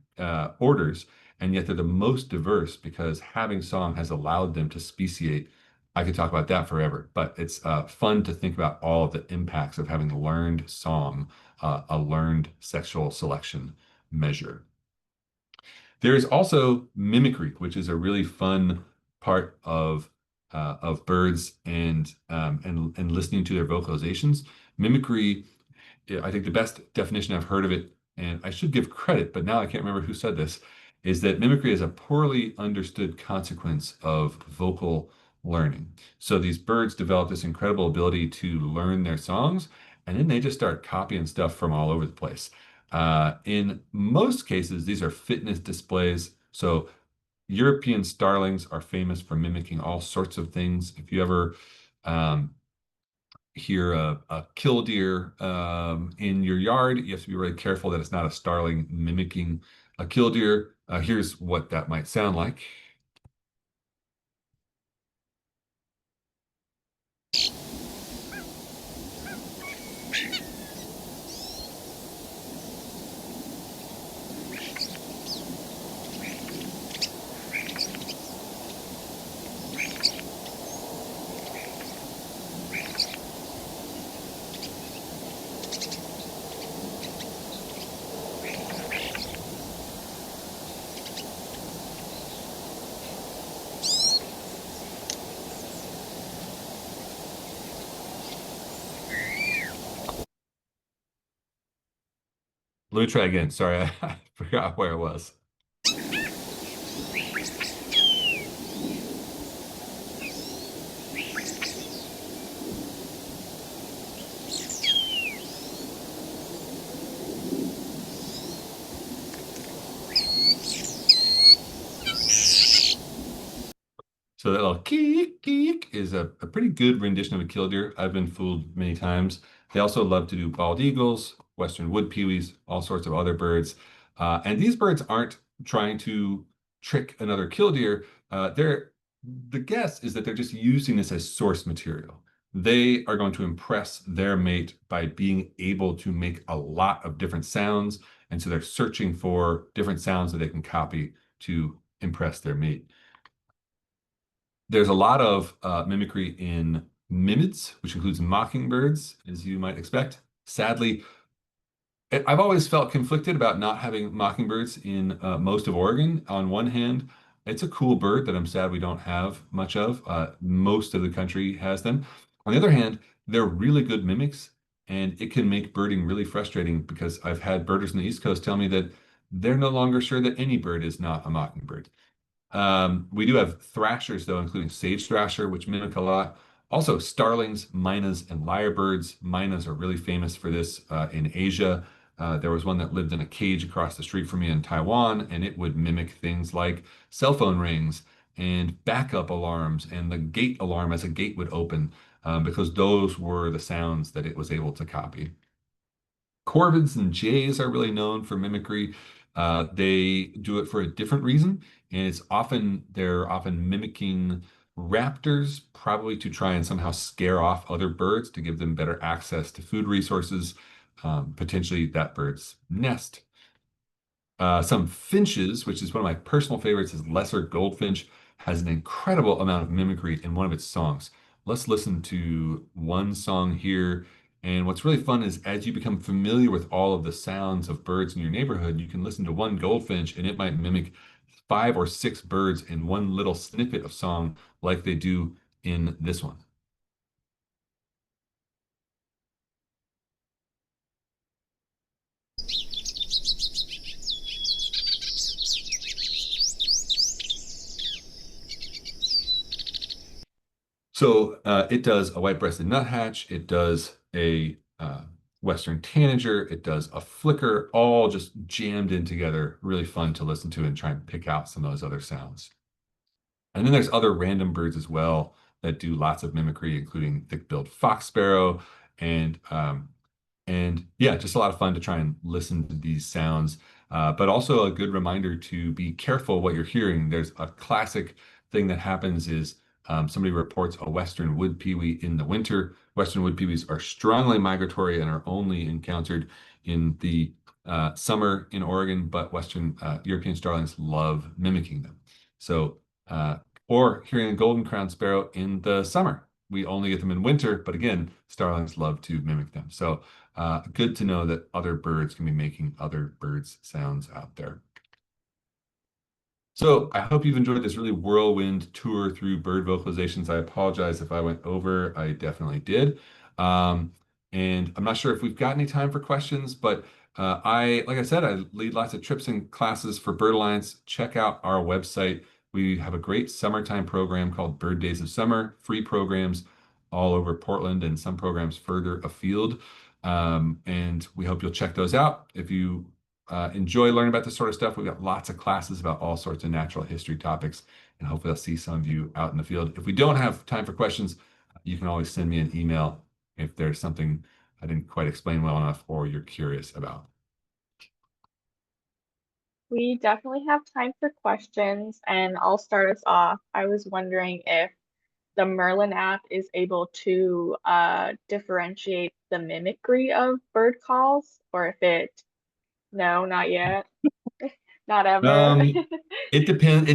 orders, and yet they're the most diverse because having song has allowed them to speciate. I could talk about that forever, but it's fun to think about all of the impacts of having learned song, a learned sexual selection measure. There is also mimicry, which is a really fun part of birds and listening to their vocalizations. Mimicry, I think the best definition I've heard of it, and I should give credit, but now I can't remember who said this, is that mimicry is a poorly understood consequence of vocal learning. So these birds develop this incredible ability to learn their songs, and then they just start copying stuff from all over the place. In most cases, these are fitness displays. So European starlings are famous for mimicking all sorts of things. If you ever hear a killdeer in your yard, you have to be really careful that it's not a starling mimicking a killdeer. Here's what that might sound like. Let me try again. Sorry, I forgot where I was. So that little keek keek is a pretty good rendition of a killdeer. I've been fooled many times. They also love to do bald eagles western wood pewees, all sorts of other birds. And these birds aren't trying to trick another killdeer. The guess is that they're just using this as source material. They are going to impress their mate by being able to make a lot of different sounds. And so they're searching for different sounds that they can copy to impress their mate. There's a lot of mimicry in mimids, which includes mockingbirds, as you might expect. Sadly, I've always felt conflicted about not having mockingbirds in most of Oregon. On one hand, it's a cool bird that I'm sad we don't have much of. Most of the country has them. On the other hand, they're really good mimics, and it can make birding really frustrating because I've had birders on the East Coast tell me that they're no longer sure that any bird is not a mockingbird. We do have thrashers, though, including sage thrasher, which mimic a lot. Also, starlings, mynas, and lyrebirds. Mynas are really famous for this in Asia. There was one that lived in a cage across the street from me in Taiwan, and it would mimic things like cell phone rings and backup alarms and the gate alarm as a gate would open, because those were the sounds that it was able to copy. Corvids and jays are really known for mimicry. They do it for a different reason, and they're often mimicking raptors, probably to try and somehow scare off other birds to give them better access to food resources, potentially that bird's nest. Some finches, which is one of my personal favorites, is lesser goldfinch, has an incredible amount of mimicry in one of its songs. Let's listen to one song here. And what's really fun is as you become familiar with all of the sounds of birds in your neighborhood, you can listen to one goldfinch and it might mimic 5 or 6 birds in one little snippet of song like they do in this one. So it does a white-breasted nuthatch, it does a western tanager, it does a flicker, all just jammed in together. Really fun to listen to and try and pick out some of those other sounds. And then there's other random birds as well that do lots of mimicry, including thick-billed fox sparrow, and yeah, just a lot of fun to try and listen to these sounds. But also a good reminder to be careful what you're hearing. There's a classic thing that happens is somebody reports a western wood pewee in the winter. Western wood pewees are strongly migratory and are only encountered in the summer in Oregon, but Western European starlings love mimicking them. So, or hearing a golden crowned sparrow in the summer. We only get them in winter, but again, starlings love to mimic them. So good to know that other birds can be making other birds' sounds out there. So I hope you've enjoyed this really whirlwind tour through bird vocalizations. I apologize if I went over. I definitely did. And I'm not sure if we've got any time for questions, but like I said, I lead lots of trips and classes for Bird Alliance. Check out our website. We have a great summertime program called Bird Days of Summer, free programs all over Portland and some programs further afield. And we hope you'll check those out. If you enjoy learning about this sort of stuff, we've got lots of classes about all sorts of natural history topics, and hopefully I'll see some of you out in the field. If we don't have time for questions, you can always send me an email if there's something I didn't quite explain well enough or you're curious about. We definitely have time for questions, and I'll start us off. I was wondering if the Merlin app is able to differentiate the mimicry of bird calls, or if no, not yet, not ever. It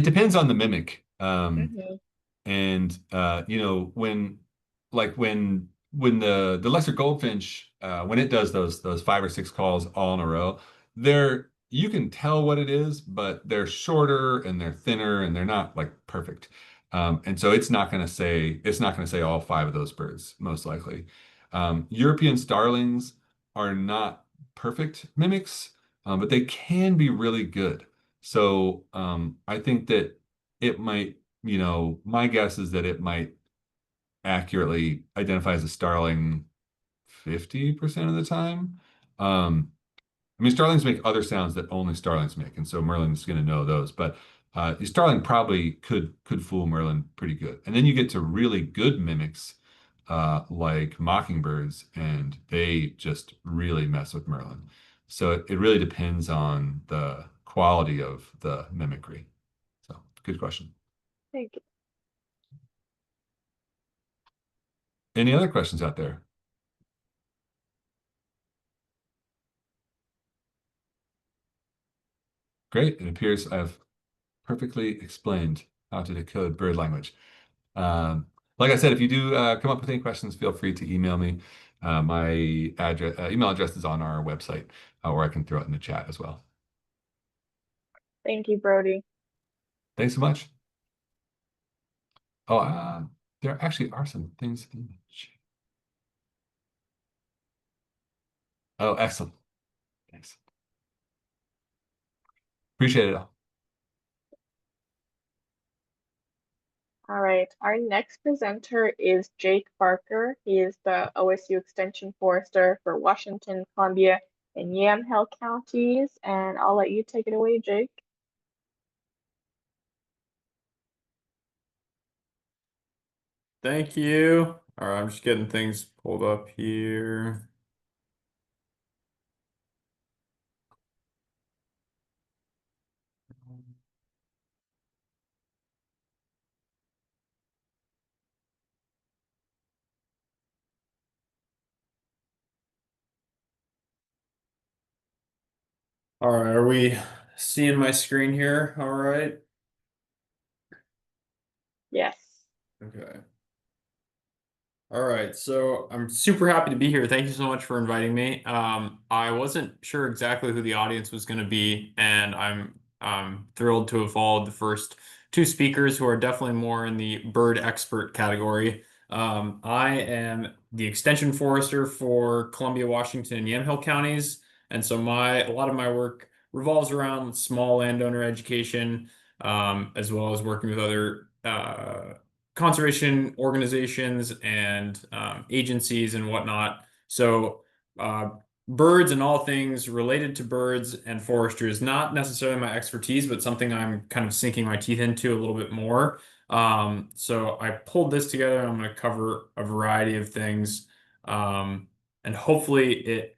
depends on the mimic. Mhm. And you know, when the lesser goldfinch when it does those 5 or 6 calls all in a row, you can tell what it is, but they're shorter and they're thinner and they're not like perfect. And so it's not going to say all 5 of those birds, most likely. European starlings are not perfect mimics, but they can be really good. So I think that it might, you know, my guess is that it might accurately identify as a starling 50% of the time. I mean, starlings make other sounds that only starlings make, and so Merlin's going to know those. But starling probably could fool Merlin pretty good. And then you get to really good mimics, like mockingbirds, and they just really mess with Merlin. So it really depends on the quality of the mimicry. So good question. Thank you. Any other questions out there? Great. It appears I've perfectly explained how to decode bird language. Like I said, if you do come up with any questions, feel free to email me. My email address is on our website, or I can throw it in the chat as well. Thank you, Brodie. Thanks so much. Oh, there actually are some things in the chat. Oh, excellent. Thanks. Appreciate it all. All right, our next presenter is Jake Barker. He is the OSU Extension Forester for Washington, Columbia, and Yamhill counties, and I'll let you take it away, Jake. Thank you. All right, I'm just getting things pulled up here. All right, are we seeing my screen here? All right. Yes. Okay. All right, so I'm super happy to be here. Thank you so much for inviting me. I wasn't sure exactly who the audience was going to be, and I'm thrilled to have followed the first two speakers who are definitely more in the bird expert category. I am the extension forester for Columbia, Washington, and Yamhill counties, and so a lot of my work revolves around small landowner education, as well as working with other conservation organizations and agencies and whatnot. So birds and all things related to birds and forestry is not necessarily my expertise, but something I'm kind of sinking my teeth into a little bit more. So I pulled this together and I'm going to cover a variety of things. And hopefully it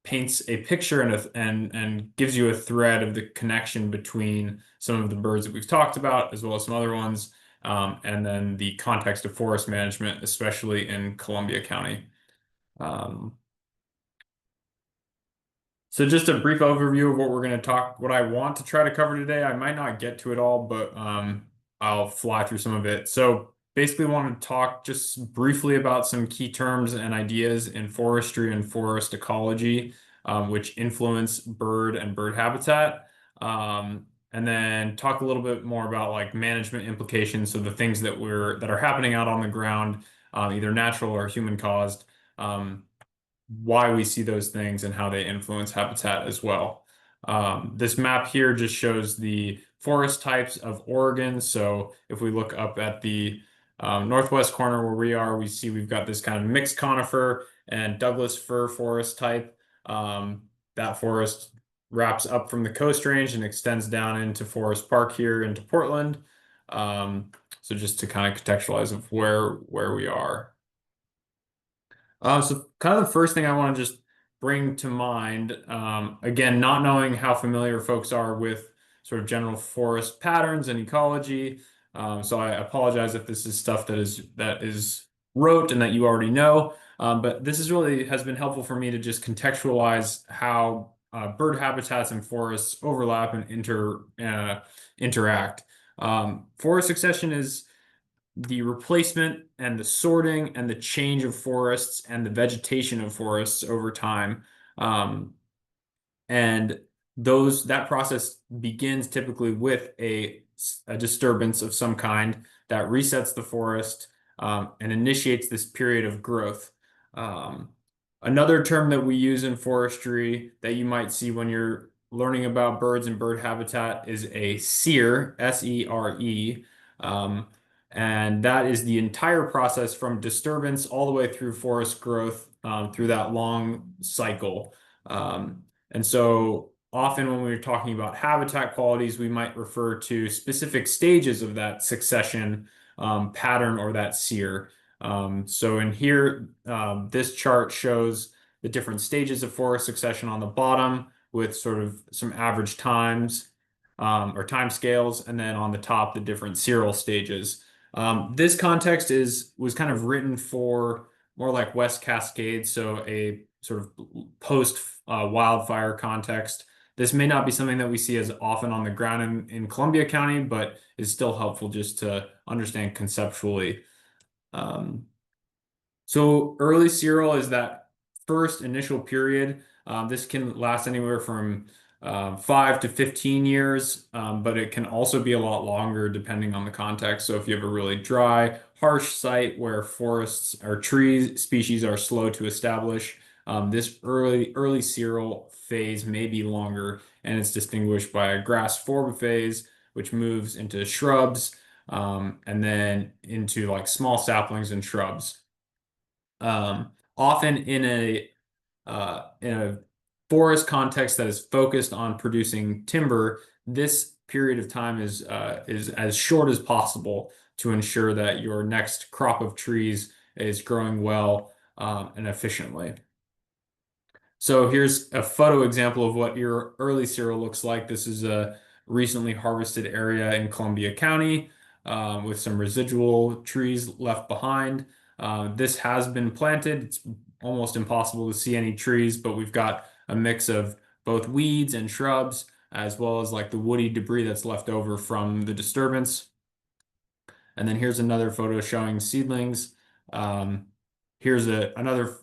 paints a picture and gives you a thread of the connection between some of the birds that we've talked about, as well as some other ones, and then the context of forest management, especially in Columbia County. So just a brief overview of what I want to try to cover today. I might not get to it all, but I'll fly through some of it. So basically want to talk just briefly about some key terms and ideas in forestry and forest ecology, which influence bird and bird habitat. And then talk a little bit more about like management implications, so the things that are happening out on the ground, either natural or human caused, why we see those things and how they influence habitat as well. This map here just shows the forest types of Oregon. So if we look up at the northwest corner where we are, we see we've got this kind of mixed conifer and Douglas fir forest type. That forest wraps up from the Coast Range and extends down into Forest Park here into Portland. So just to kind of contextualize of where we are. So kind of the first thing I want to just bring to mind, again, not knowing how familiar folks are with sort of general forest patterns and ecology. So I apologize if this is stuff that is rote and that you already know. But this has been helpful for me to just contextualize how bird habitats and forests overlap and interact. Forest succession is the replacement and the sorting and the change of forests and the vegetation of forests over time. And that process begins typically with a disturbance of some kind that resets the forest and initiates this period of growth. Another term that we use in forestry that you might see when you're learning about birds and bird habitat is a SERE, S-E-R-E. And that is the entire process from disturbance all the way through forest growth, through that long cycle. And so often when we're talking about habitat qualities, we might refer to specific stages of that succession pattern or that SERE. So in here, this chart shows the different stages of forest succession on the bottom with sort of some average times or time scales, and then on the top, the different serial stages. This context was kind of written for more like West Cascade, so a sort of post wildfire context. This may not be something that we see as often on the ground in Columbia County, but is still helpful just to understand conceptually. So early cereal is that first initial period. This can last anywhere from 5 to 15 years, but it can also be a lot longer depending on the context. So if you have a really dry, harsh site where forests or tree species are slow to establish, this early cereal phase may be longer, and it's distinguished by a grass forb phase, which moves into shrubs, and then into like small saplings and shrubs. Often in a forest context that is focused on producing timber, this period of time is as short as possible to ensure that your next crop of trees is growing well and efficiently. So here's a photo example of what your early cereal looks like. This is a recently harvested area in Columbia County with some residual trees left behind. This has been planted. It's almost impossible to see any trees, but we've got a mix of both weeds and shrubs, as well as like the woody debris that's left over from the disturbance. And then here's another photo showing seedlings. Here's another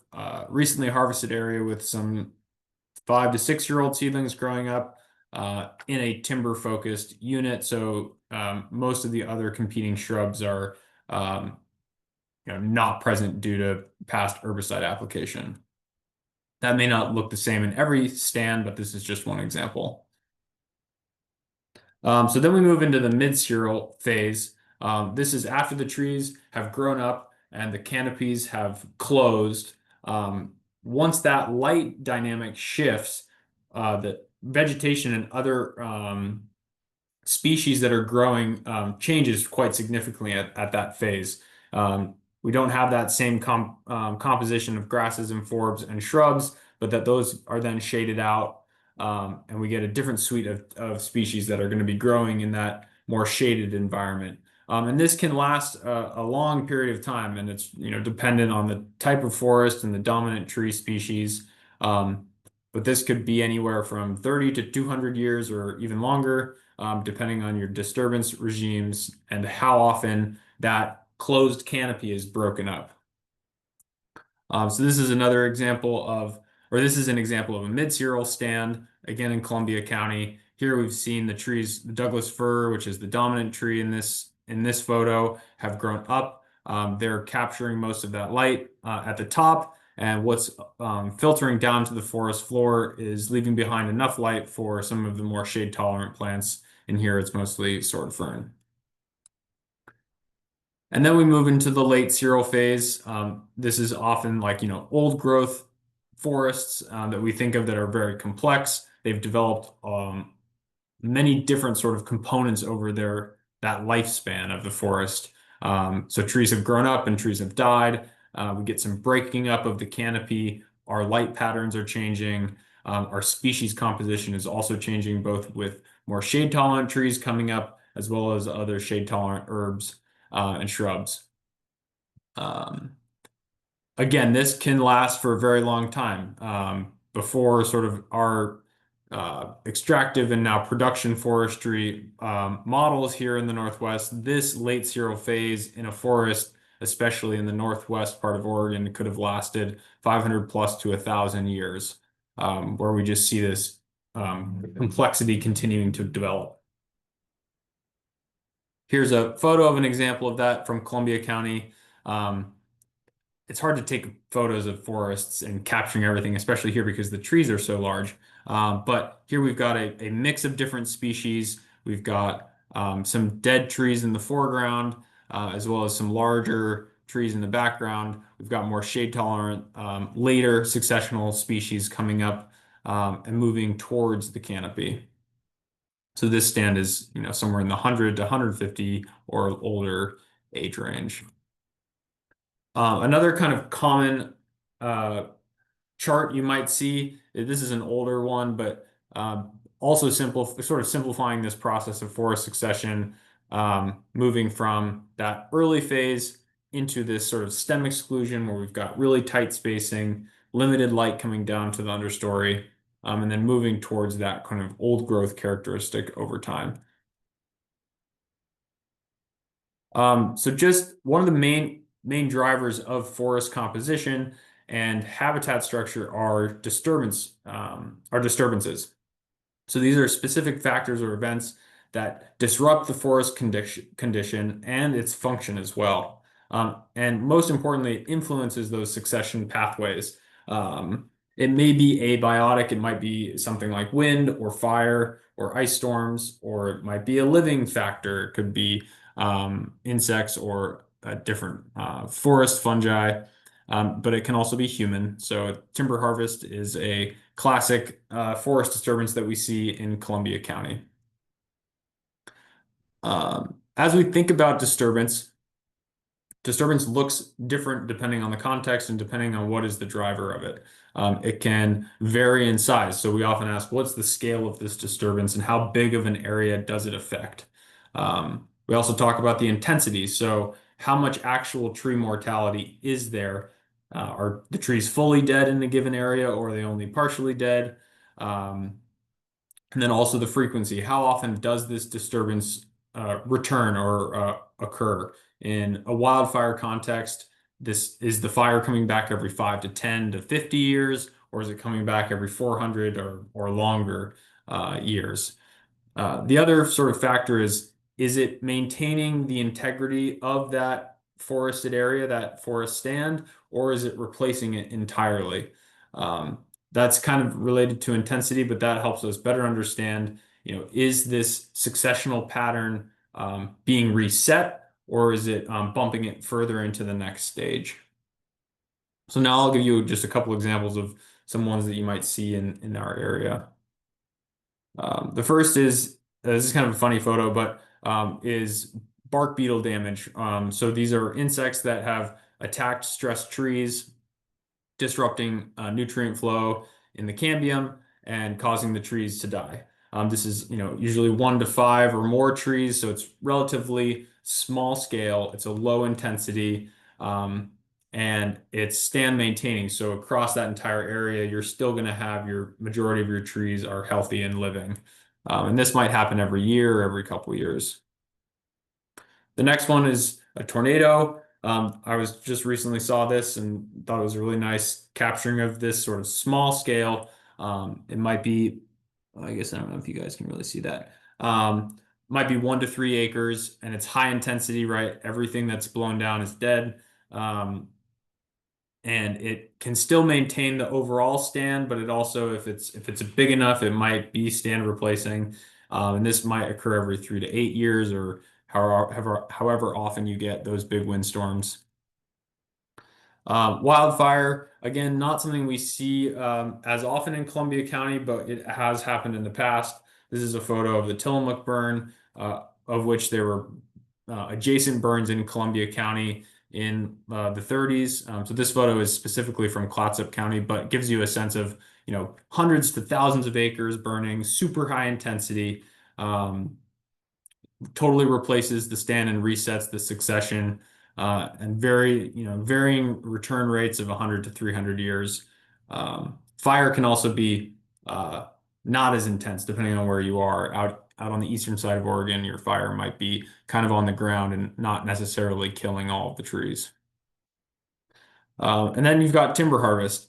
recently harvested area with some 5 to 6-year-old seedlings growing up in a timber-focused unit. So most of the other competing shrubs are not present due to past herbicide application. That may not look the same in every stand, but this is just one example. So then we move into the mid-cereal phase. This is after the trees have grown up and the canopies have closed. Once that light dynamic shifts, the vegetation and other species that are growing changes quite significantly at that phase. We don't have that same composition of grasses and forbs and shrubs, but that those are then shaded out, and we get a different suite of species that are going to be growing in that more shaded environment. And this can last a long period of time, and it's dependent on the type of forest and the dominant tree species. But this could be anywhere from 30 to 200 years or even longer, depending on your disturbance regimes and how often that closed canopy is broken up. So this is another example this is an example of a mid-cereal stand, again in Columbia County. Here we've seen the trees, the Douglas fir, which is the dominant tree in this photo, have grown up. They're capturing most of that light at the top, and what's filtering down to the forest floor is leaving behind enough light for some of the more shade-tolerant plants. In here, it's mostly sword fern. And then we move into the late cereal phase. This is often like, old growth forests that we think of that are very complex. They've developed many different sort of components over that lifespan of the forest. So trees have grown up and trees have died. We get some breaking up of the canopy. Our light patterns are changing. Our species composition is also changing, both with more shade-tolerant trees coming up, as well as other shade-tolerant herbs and shrubs. Again, this can last for a very long time. Before sort of our extractive and now production forestry models here in the Northwest, this late cereal phase in a forest, especially in the Northwest part of Oregon, could have lasted 500 plus to 1,000 years, where we just see this complexity continuing to develop. Here's a photo of an example of that from Columbia County. It's hard to take photos of forests and capturing everything, especially here because the trees are so large. But here we've got a mix of different species. We've got some dead trees in the foreground, as well as some larger trees in the background. We've got more shade-tolerant, later successional species coming up and moving towards the canopy. So this stand is, somewhere in the 100 to 150 or older age range. Another kind of common chart you might see, this is an older one, but also sort of simplifying this process of forest succession, moving from that early phase into this sort of stem exclusion where we've got really tight spacing, limited light coming down to the understory, and then moving towards that kind of old growth characteristic over time. So just one of the main drivers of forest composition and habitat structure are disturbances. So these are specific factors or events that disrupt the forest condition and its function as well. And most importantly, it influences those succession pathways. It may be abiotic, it might be something like wind or fire or ice storms, or it might be a living factor. It could be insects or different forest fungi, but it can also be human. So timber harvest is a classic forest disturbance that we see in Columbia County. As we think about disturbance looks different depending on the context and depending on what is the driver of it. It can vary in size. So we often ask, what's the scale of this disturbance and how big of an area does it affect? We also talk about the intensity. So how much actual tree mortality is there? Are the trees fully dead in a given area, or are they only partially dead? And then also the frequency. How often does this disturbance return or occur? In a wildfire context, is the fire coming back every 5 to 10 to 50 years, or is it coming back every 400 or longer years? The other sort of factor is it maintaining the integrity of that forested area, that forest stand, or is it replacing it entirely? That's kind of related to intensity, but that helps us better understand, is this successional pattern being reset, or is it bumping it further into the next stage? So now I'll give you just a couple examples of some ones that you might see in our area. The first is, this is kind of a funny photo, but is bark beetle damage. So these are insects that have attacked stressed trees, disrupting nutrient flow in the cambium and causing the trees to die. This is, usually 1 to 5 or more trees, so it's relatively small scale. It's a low intensity, and it's stand maintaining. So across that entire area, you're still going to have your majority of your trees are healthy and living. And this might happen every year or every couple of years. The next one is a tornado. I was just recently saw this and thought it was a really nice capturing of this sort of small scale. It might be, I guess I don't know if you guys can really see that. Might be 1 to 3 acres, and it's high intensity, right? Everything that's blown down is dead. And it can still maintain the overall stand, but it also, if it's big enough, it might be stand replacing. And this might occur every 3 to 8 years, or however often you get those big windstorms. Wildfire, again, not something we see as often in Columbia County, but it has happened in the past. This is a photo of the Tillamook burn, of which there were adjacent burns in Columbia County in the 30s. So this photo is specifically from Clatsop County, but gives you a sense of, hundreds to thousands of acres burning, super high intensity, totally replaces the stand and resets the succession, and varying return rates of 100 to 300 years. Fire can also be not as intense depending on where you are. Out on the eastern side of Oregon, your fire might be kind of on the ground and not necessarily killing all of the trees. And then you've got timber harvest.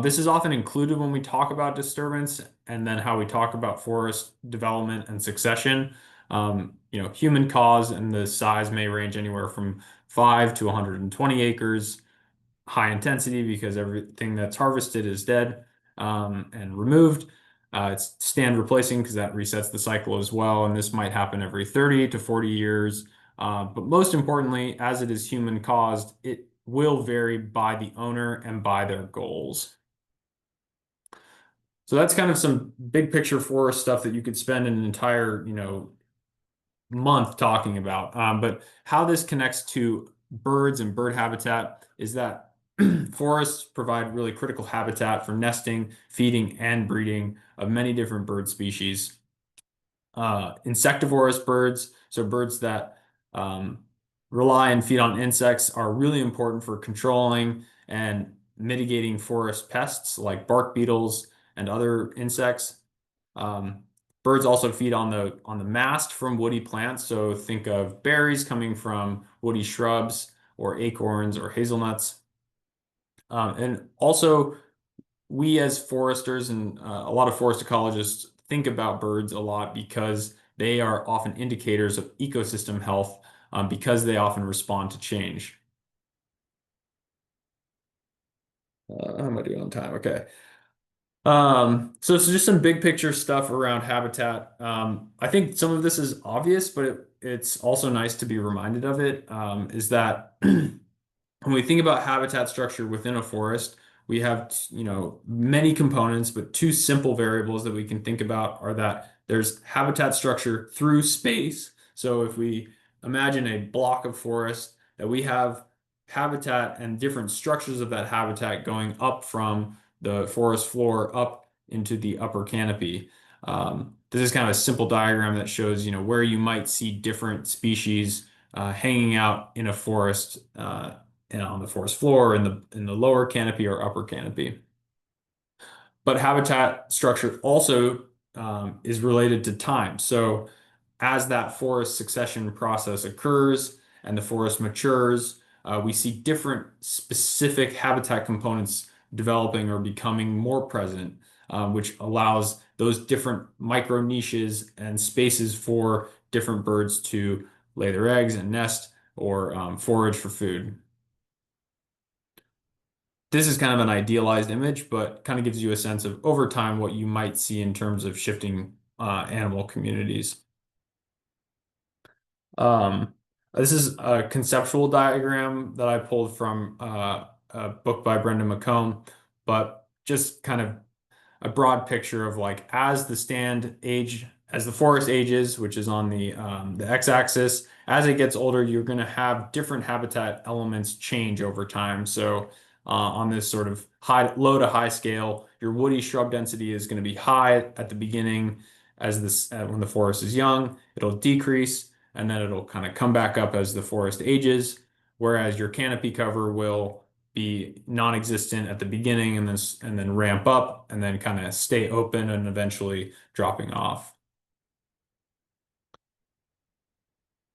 This is often included when we talk about disturbance and then how we talk about forest development and succession. Human cause, and the size may range anywhere from 5 to 120 acres. High intensity because everything that's harvested is dead and removed. It's stand replacing because that resets the cycle as well, and this might happen every 30 to 40 years. But most importantly, as it is human caused, it will vary by the owner and by their goals. So that's kind of some big picture forest stuff that you could spend an entire, month talking about. But how this connects to birds and bird habitat is that forests provide really critical habitat for nesting, feeding, and breeding of many different bird species. Insectivorous birds, so birds that rely and feed on insects, are really important for controlling and mitigating forest pests like bark beetles and other insects. Birds also feed on the mast from woody plants, so think of berries coming from woody shrubs or acorns or hazelnuts. And also, we as foresters and a lot of forest ecologists think about birds a lot because they are often indicators of ecosystem health, because they often respond to change. How am I doing on time? Okay. So it's just some big picture stuff around habitat. I think some of this is obvious, but it's also nice to be reminded of it, is that when we think about habitat structure within a forest, we have, many components, but two simple variables that we can think about are that there's habitat structure through space. So if we imagine a block of forest, that we have habitat and different structures of that habitat going up from the forest floor up into the upper canopy. This is kind of a simple diagram that shows, where you might see different species hanging out in a forest, and on the forest floor, in the lower canopy or upper canopy. But habitat structure also is related to time. So as that forest succession process occurs and the forest matures, we see different specific habitat components developing or becoming more present, which allows those different micro niches and spaces for different birds to lay their eggs and nest or forage for food. This is kind of an idealized image, but kind of gives you a sense of over time what you might see in terms of shifting animal communities. This is a conceptual diagram that I pulled from a book by Brendan McComb, but just kind of a broad picture of like as the forest ages, which is on the x-axis, as it gets older, you're going to have different habitat elements change over time. So on this sort of low to high scale, your woody shrub density is going to be high at the beginning when the forest is young. It'll decrease and then it'll kind of come back up as the forest ages, whereas your canopy cover will be non-existent at the beginning and then ramp up and then kind of stay open and eventually dropping off.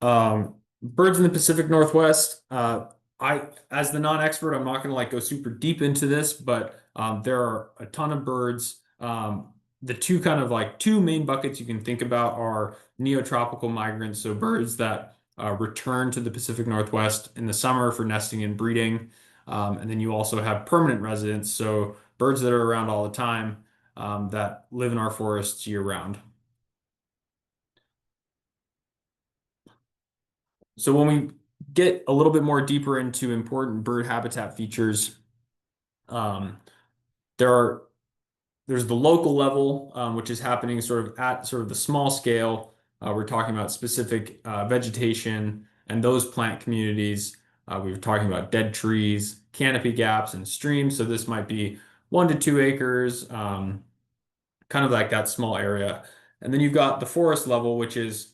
Birds in the Pacific Northwest. As the non-expert, I'm not going to like go super deep into this, but there are a ton of birds. The two main buckets you can think about are neotropical migrants, so birds that return to the Pacific Northwest in the summer for nesting and breeding. And then you also have permanent residents, so birds that are around all the time, that live in our forests year round. So when we get a little bit more deeper into important bird habitat features, there's the local level, which is happening sort of at sort of the small scale. We're talking about specific vegetation and those plant communities. We were talking about dead trees, canopy gaps, and streams. So this might be 1 to 2 acres, kind of like that small area. And then you've got the forest level, which is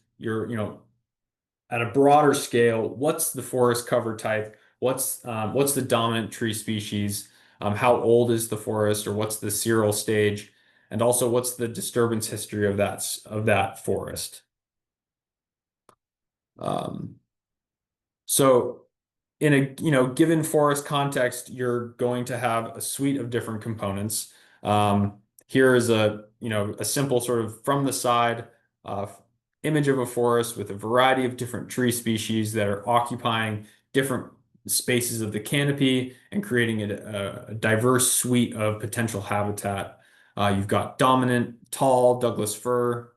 at a broader scale, what's the forest cover type? What's the dominant tree species? How old is the forest, or what's the seral stage? And also, what's the disturbance history of that forest? So in a given forest context, you're going to have a suite of different components. Here is a simple sort of from the side image of a forest with a variety of different tree species that are occupying different spaces of the canopy and creating a diverse suite of potential habitat. You've got dominant tall Douglas fir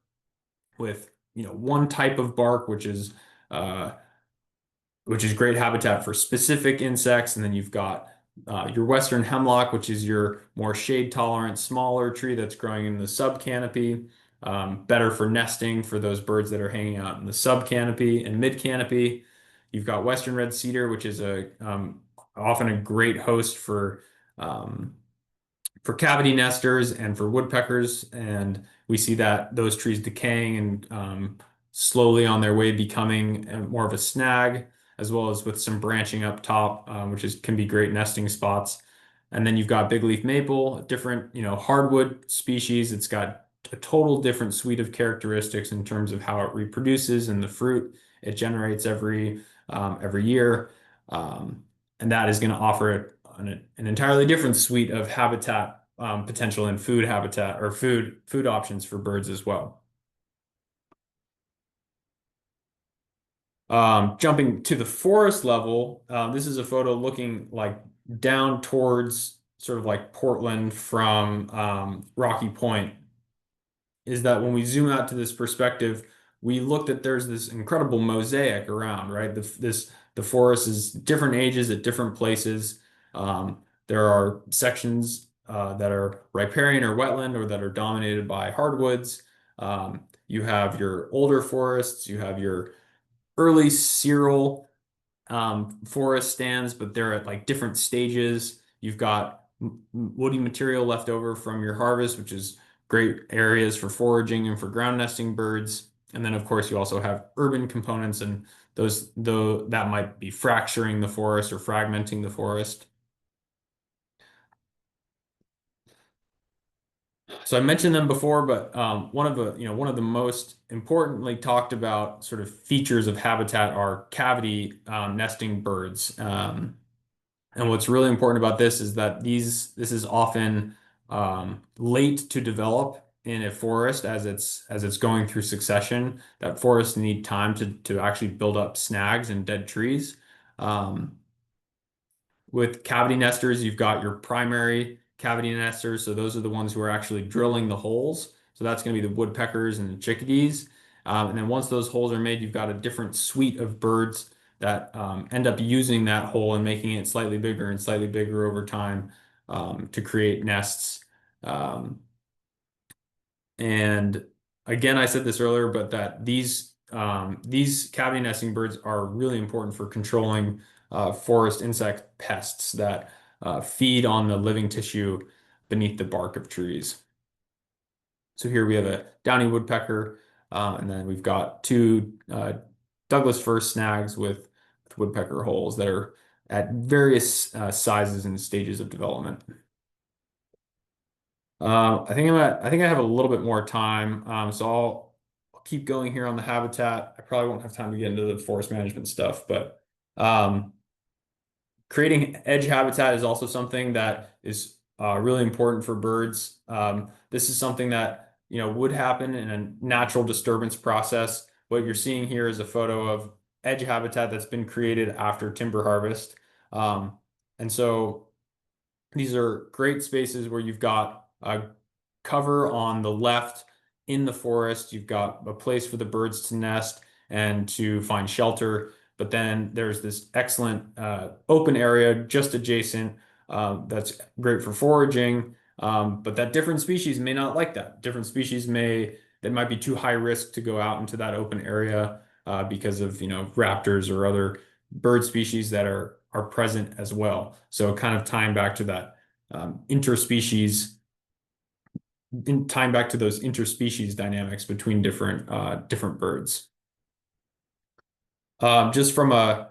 with one type of bark, which is great habitat for specific insects. And then you've got your western hemlock, which is your more shade tolerant, smaller tree that's growing in the sub canopy, better for nesting for those birds that are hanging out in the sub canopy and mid canopy. You've got Western red cedar, which is often a great host for cavity nesters and for woodpeckers, and we see that those trees decaying and slowly on their way becoming more of a snag, as well as with some branching up top, which can be great nesting spots. And then you've got big leaf maple, different, hardwood species. It's got a total different suite of characteristics in terms of how it reproduces and the fruit it generates every year. And that is going to offer an entirely different suite of habitat potential and food habitat or food options for birds as well. Jumping to the forest level, this is a photo looking like down towards sort of like Portland from Rocky Point. Is that when we zoom out to this perspective, we looked at there's this incredible mosaic around, right? The forest is different ages at different places. There are sections that are riparian or wetland or that are dominated by hardwoods. You have your older forests, you have your early cereal forest stands, but they're at like different stages. You've got woody material left over from your harvest, which is great areas for foraging and for ground nesting birds. And then, of course, you also have urban components, and that might be fracturing the forest or fragmenting the forest. So I mentioned them before, but one of the most importantly talked about sort of features of habitat are cavity nesting birds. And what's really important about this is that this is often late to develop in a forest as it's going through succession. That forests need time to actually build up snags and dead trees. With cavity nesters, you've got your primary cavity nesters. So those are the ones who are actually drilling the holes. So that's going to be the woodpeckers and the chickadees. And then once those holes are made, you've got a different suite of birds that end up using that hole and making it slightly bigger and slightly bigger over time to create nests. And again, I said this earlier, but that these cavity nesting birds are really important for controlling forest insect pests that feed on the living tissue beneath the bark of trees. So here we have a downy woodpecker, and then we've got two Douglas fir snags with woodpecker holes that are at various sizes and stages of development. I think I have a little bit more time, so I'll keep going here on the habitat. I probably won't have time to get into the forest management stuff, but creating edge habitat is also something that is really important for birds. This is something that would happen in a natural disturbance process. What you're seeing here is a photo of edge habitat that's been created after timber harvest. And so these are great spaces where you've got a cover on the left in the forest. You've got a place for the birds to nest and to find shelter. But then there's this excellent open area just adjacent that's great for foraging. But that different species may not like that. Different species that might be too high risk to go out into that open area because of raptors or other bird species that are present as well. So kind of tying back to that interspecies, tying back to those interspecies dynamics between different birds. Just from a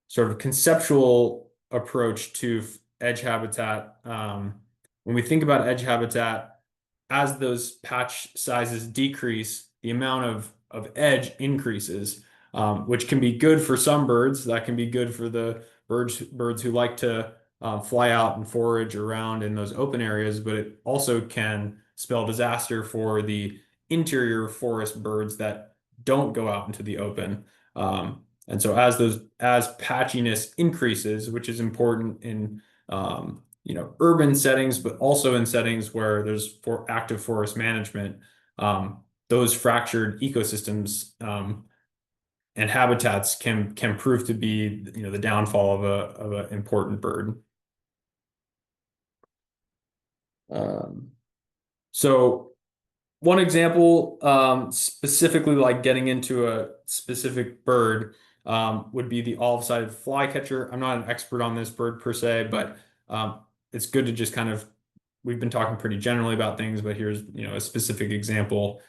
sort of conceptual approach to edge habitat, when we think about edge habitat, as those patch sizes decrease, the amount of edge increases, which can be good for some birds. That can be good for the birds who like to fly out and forage around in those open areas, but it also can spell disaster for the interior forest birds that don't go out into the open. And so as patchiness increases, which is important in urban settings, but also in settings where there's active forest management, those fractured ecosystems and habitats can prove to be the downfall of an important bird. So one example, specifically like getting into a specific bird, would be the olive-sided flycatcher. I'm not an expert on this bird per se, but it's good to just kind of, we've been talking pretty generally about things, but here's, a specific example.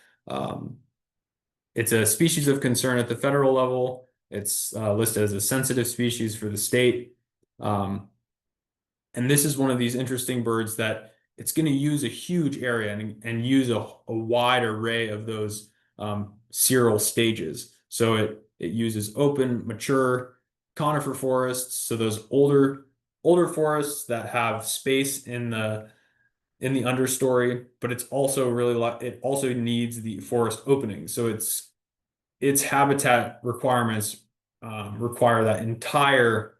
It's a species of concern at the federal level. It's listed as a sensitive species for the state. And this is one of these interesting birds that it's going to use a huge area and use a wide array of those cirral stages. So it uses open, mature conifer forests. So those older forests that have space in the understory, but it's also it also needs the forest opening. So its habitat requirements require that entire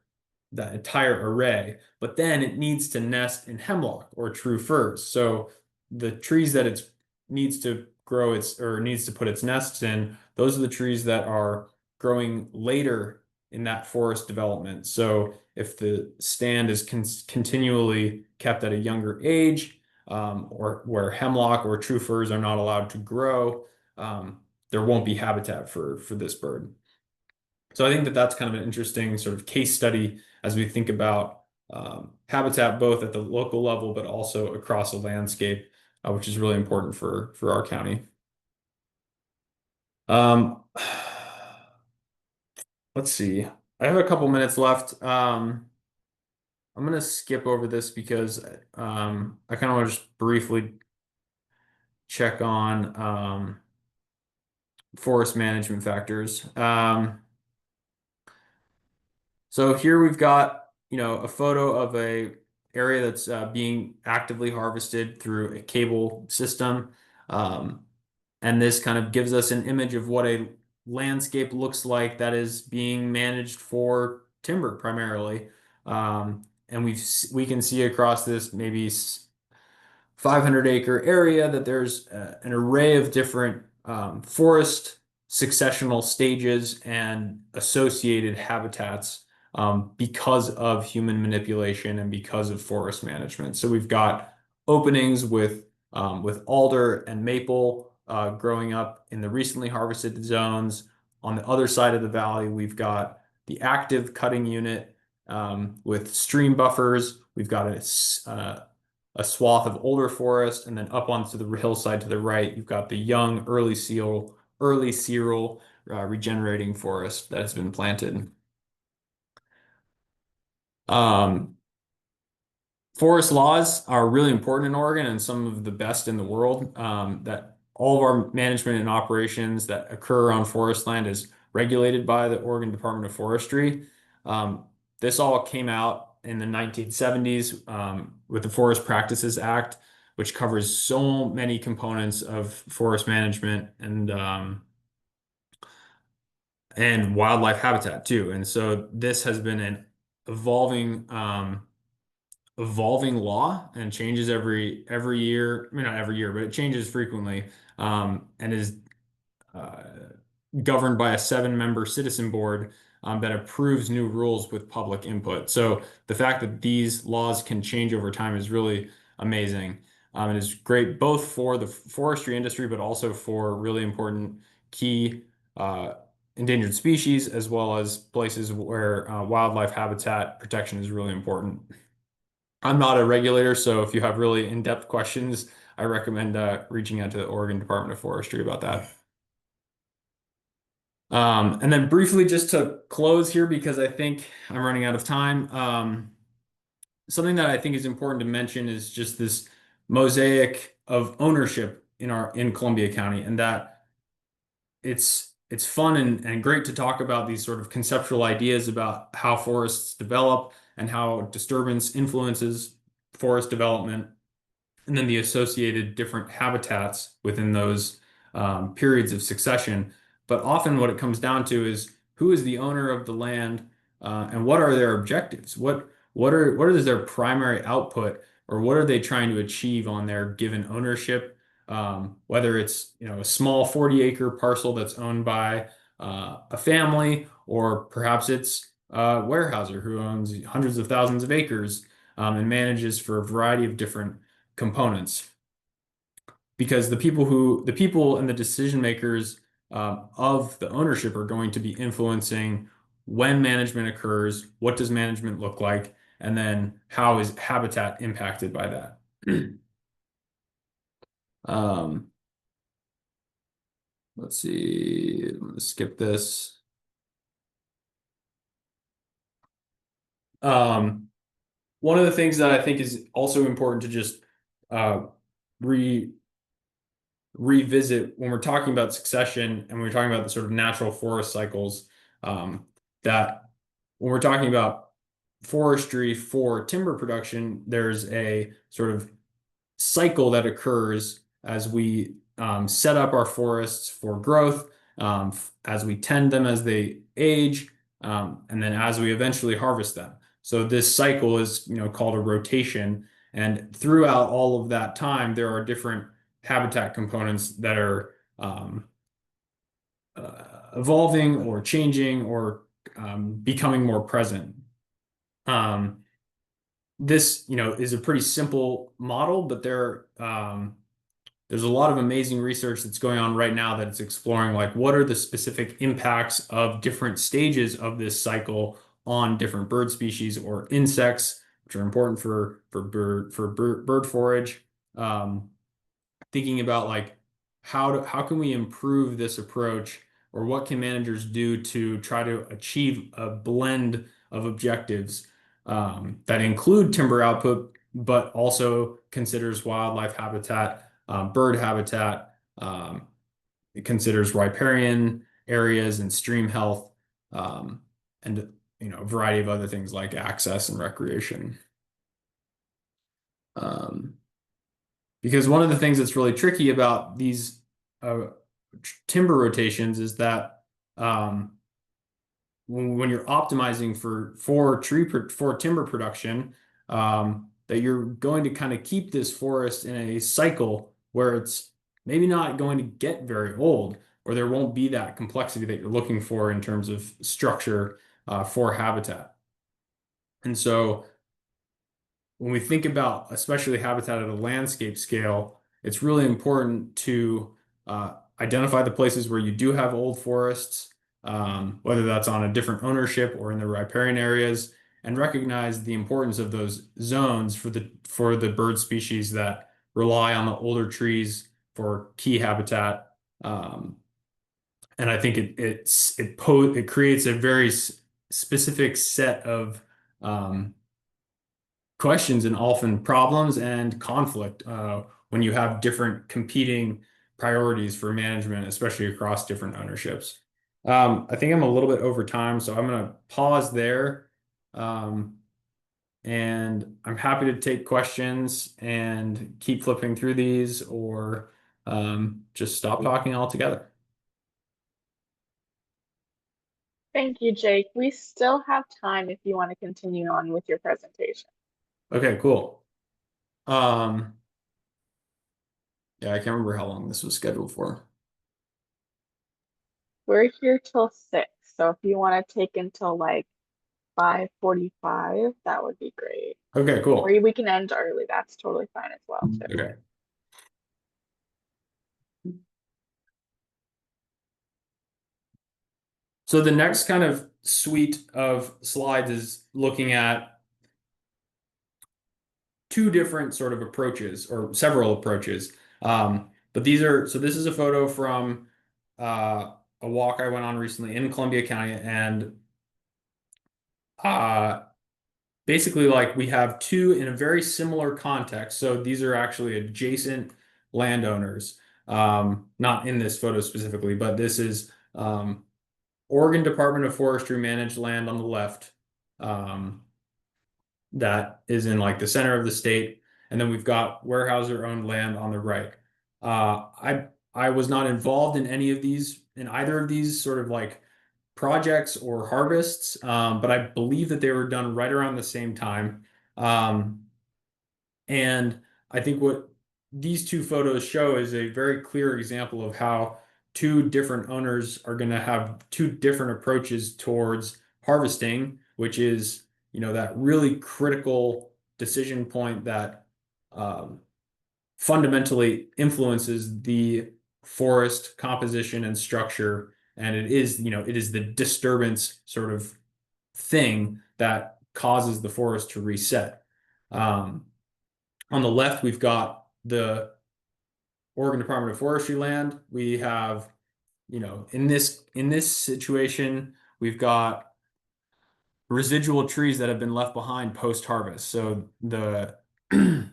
array, but then it needs to nest in hemlock or true firs. So the trees that it needs to grow needs to put its nests in, those are the trees that are growing later in that forest development. So if the stand is continually kept at a younger age, or where hemlock or true firs are not allowed to grow, there won't be habitat for this bird. So I think that that's kind of an interesting sort of case study as we think about habitat both at the local level, but also across a landscape, which is really important for our county. Let's see. I have a couple minutes left. I'm going to skip over this because I kind of want to just briefly check on forest management factors. So here we've got, a photo of a area that's being actively harvested through a cable system. And this kind of gives us an image of what a landscape looks like that is being managed for timber primarily. And we can see across this maybe 500-acre area that there's an array of different forest successional stages and associated habitats because of human manipulation and because of forest management. So we've got openings with alder and maple growing up in the recently harvested zones. On the other side of the valley, we've got the active cutting unit with stream buffers. We've got a swath of older forest, and then up onto the hillside to the right, you've got the young early cirral regenerating forest that has been planted. Forest laws are really important in Oregon and some of the best in the world. That all of our management and operations that occur on forest land is regulated by the Oregon Department of Forestry. This all came out in the 1970s with the Forest Practices Act, which covers so many components of forest management and wildlife habitat too. And so this has been an evolving law and changes every year. I mean, not every year, but it changes frequently, and is governed by a 7-member citizen board that approves new rules with public input. So the fact that these laws can change over time is really amazing. It is great both for the forestry industry, but also for really important key endangered species, as well as places where wildlife habitat protection is really important. I'm not a regulator, so if you have really in-depth questions, I recommend reaching out to the Oregon Department of Forestry about that. And then briefly, just to close here, because I think I'm running out of time, something that I think is important to mention is just this mosaic of ownership in Columbia County, and that it's fun and great to talk about these sort of conceptual ideas about how forests develop and how disturbance influences forest development, and then the associated different habitats within those periods of succession. But often what it comes down to is who is the owner of the land and what are their objectives? What is their primary output, or what are they trying to achieve on their given ownership? Whether it's a small 40-acre parcel that's owned by a family, or perhaps it's a warehouser who owns hundreds of thousands of acres and manages for a variety of different components. Because the people and the decision makers of the ownership are going to be influencing when management occurs, what does management look like, and then how is habitat impacted by that. Let's see, I'm going to skip this. One of the things that I think is also important to just revisit when we're talking about succession and we're talking about the sort of natural forest cycles, that when we're talking about forestry for timber production, there's a sort of cycle that occurs as we set up our forests for growth, as we tend them as they age, and then as we eventually harvest them. So this cycle is, called a rotation. And throughout all of that time, there are different habitat components that are evolving or changing or becoming more present. This, is a pretty simple model, but there's a lot of amazing research that's going on right now that's exploring like what are the specific impacts of different stages of this cycle on different bird species or insects, which are important for bird forage. Thinking about like how can we improve this approach, or what can managers do to try to achieve a blend of objectives that include timber output, but also considers wildlife habitat, bird habitat, it considers riparian areas and stream health, and a variety of other things like access and recreation. Because one of the things that's really tricky about these timber rotations is that when you're optimizing for timber production, that you're going to kind of keep this forest in a cycle where it's maybe not going to get very old, or there won't be that complexity that you're looking for in terms of structure for habitat. And so when we think about especially habitat at a landscape scale, it's really important to identify the places where you do have old forests, whether that's on a different ownership or in the riparian areas, and recognize the importance of those zones for the bird species that rely on the older trees for key habitat. And I think it creates a very specific set of questions and often problems and conflict when you have different competing priorities for management, especially across different ownerships. I think I'm a little bit over time, so I'm going to pause there. And I'm happy to take questions and keep flipping through these, or just stop talking altogether. Thank you, Jake. We still have time if you want to continue on with your presentation. Okay, cool. Yeah, I can't remember how long this was scheduled for. We're here till 6, so if you want to take until like 5:45, that would be great. Okay, cool. Or we can end early. That's totally fine as well, too. Okay. So the next kind of suite of slides is looking at two different sort of approaches, or several approaches. But this is a photo from a walk I went on recently in Columbia County, and basically like we have two in a very similar context. So these are actually adjacent landowners, not in this photo specifically, but this is Oregon Department of Forestry managed land on the left, that is in like the center of the state. And then we've got Weyerhaeuser owned land on the right. I was not involved in either of these sort of like projects or harvests, but I believe that they were done right around the same time. And I think what these two photos show is a very clear example of how two different owners are going to have two different approaches towards harvesting, which is, that really critical decision point that fundamentally influences the forest composition and structure And it is, it is the disturbance sort of thing that causes the forest to reset. On the left, we've got the Oregon Department of Forestry land. We have, in this situation, we've got residual trees that have been left behind post-harvest. So to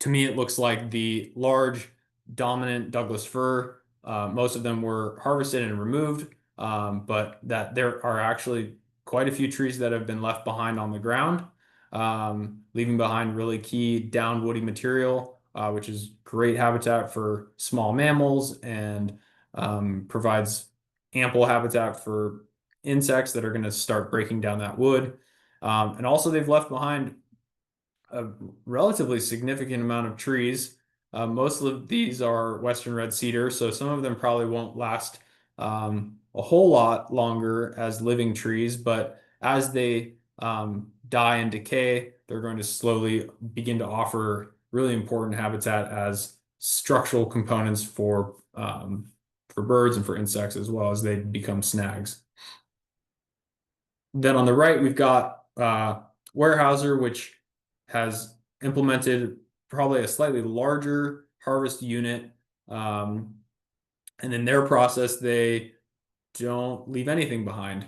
me, it looks like the large dominant Douglas fir, most of them were harvested and removed, but that there are actually quite a few trees that have been left behind on the ground, leaving behind really key down woody material, which is great habitat for small mammals and provides ample habitat for insects that are going to start breaking down that wood. And also they've left behind a relatively significant amount of trees. Most of these are Western red cedar, so some of them probably won't last a whole lot longer as living trees, but as they die and decay, they're going to slowly begin to offer really important habitat as structural components for birds and for insects as well as they become snags. Then on the right, we've got Weyerhaeuser, which has implemented probably a slightly larger harvest unit. And in their process, they don't leave anything behind.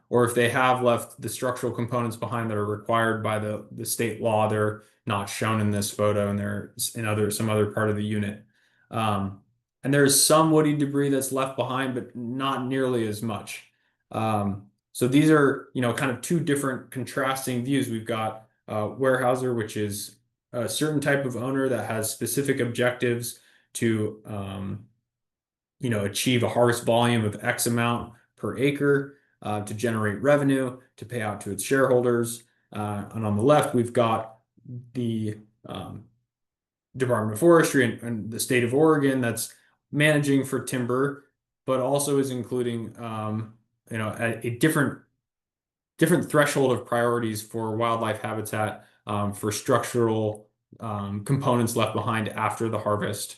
Or if they have left the structural components behind that are required by the state law, they're not shown in this photo and they're in some other part of the unit. And there's some woody debris that's left behind, but not nearly as much. So these are, kind of two different contrasting views. We've got Weyerhaeuser, which is a certain type of owner that has specific objectives to, achieve a harvest volume of X amount per acre, to generate revenue, to pay out to its shareholders. And on the left, we've got the Department of Forestry and the state of Oregon that's managing for timber, but also is including, a different threshold of priorities for wildlife habitat, for structural components left behind after the harvest.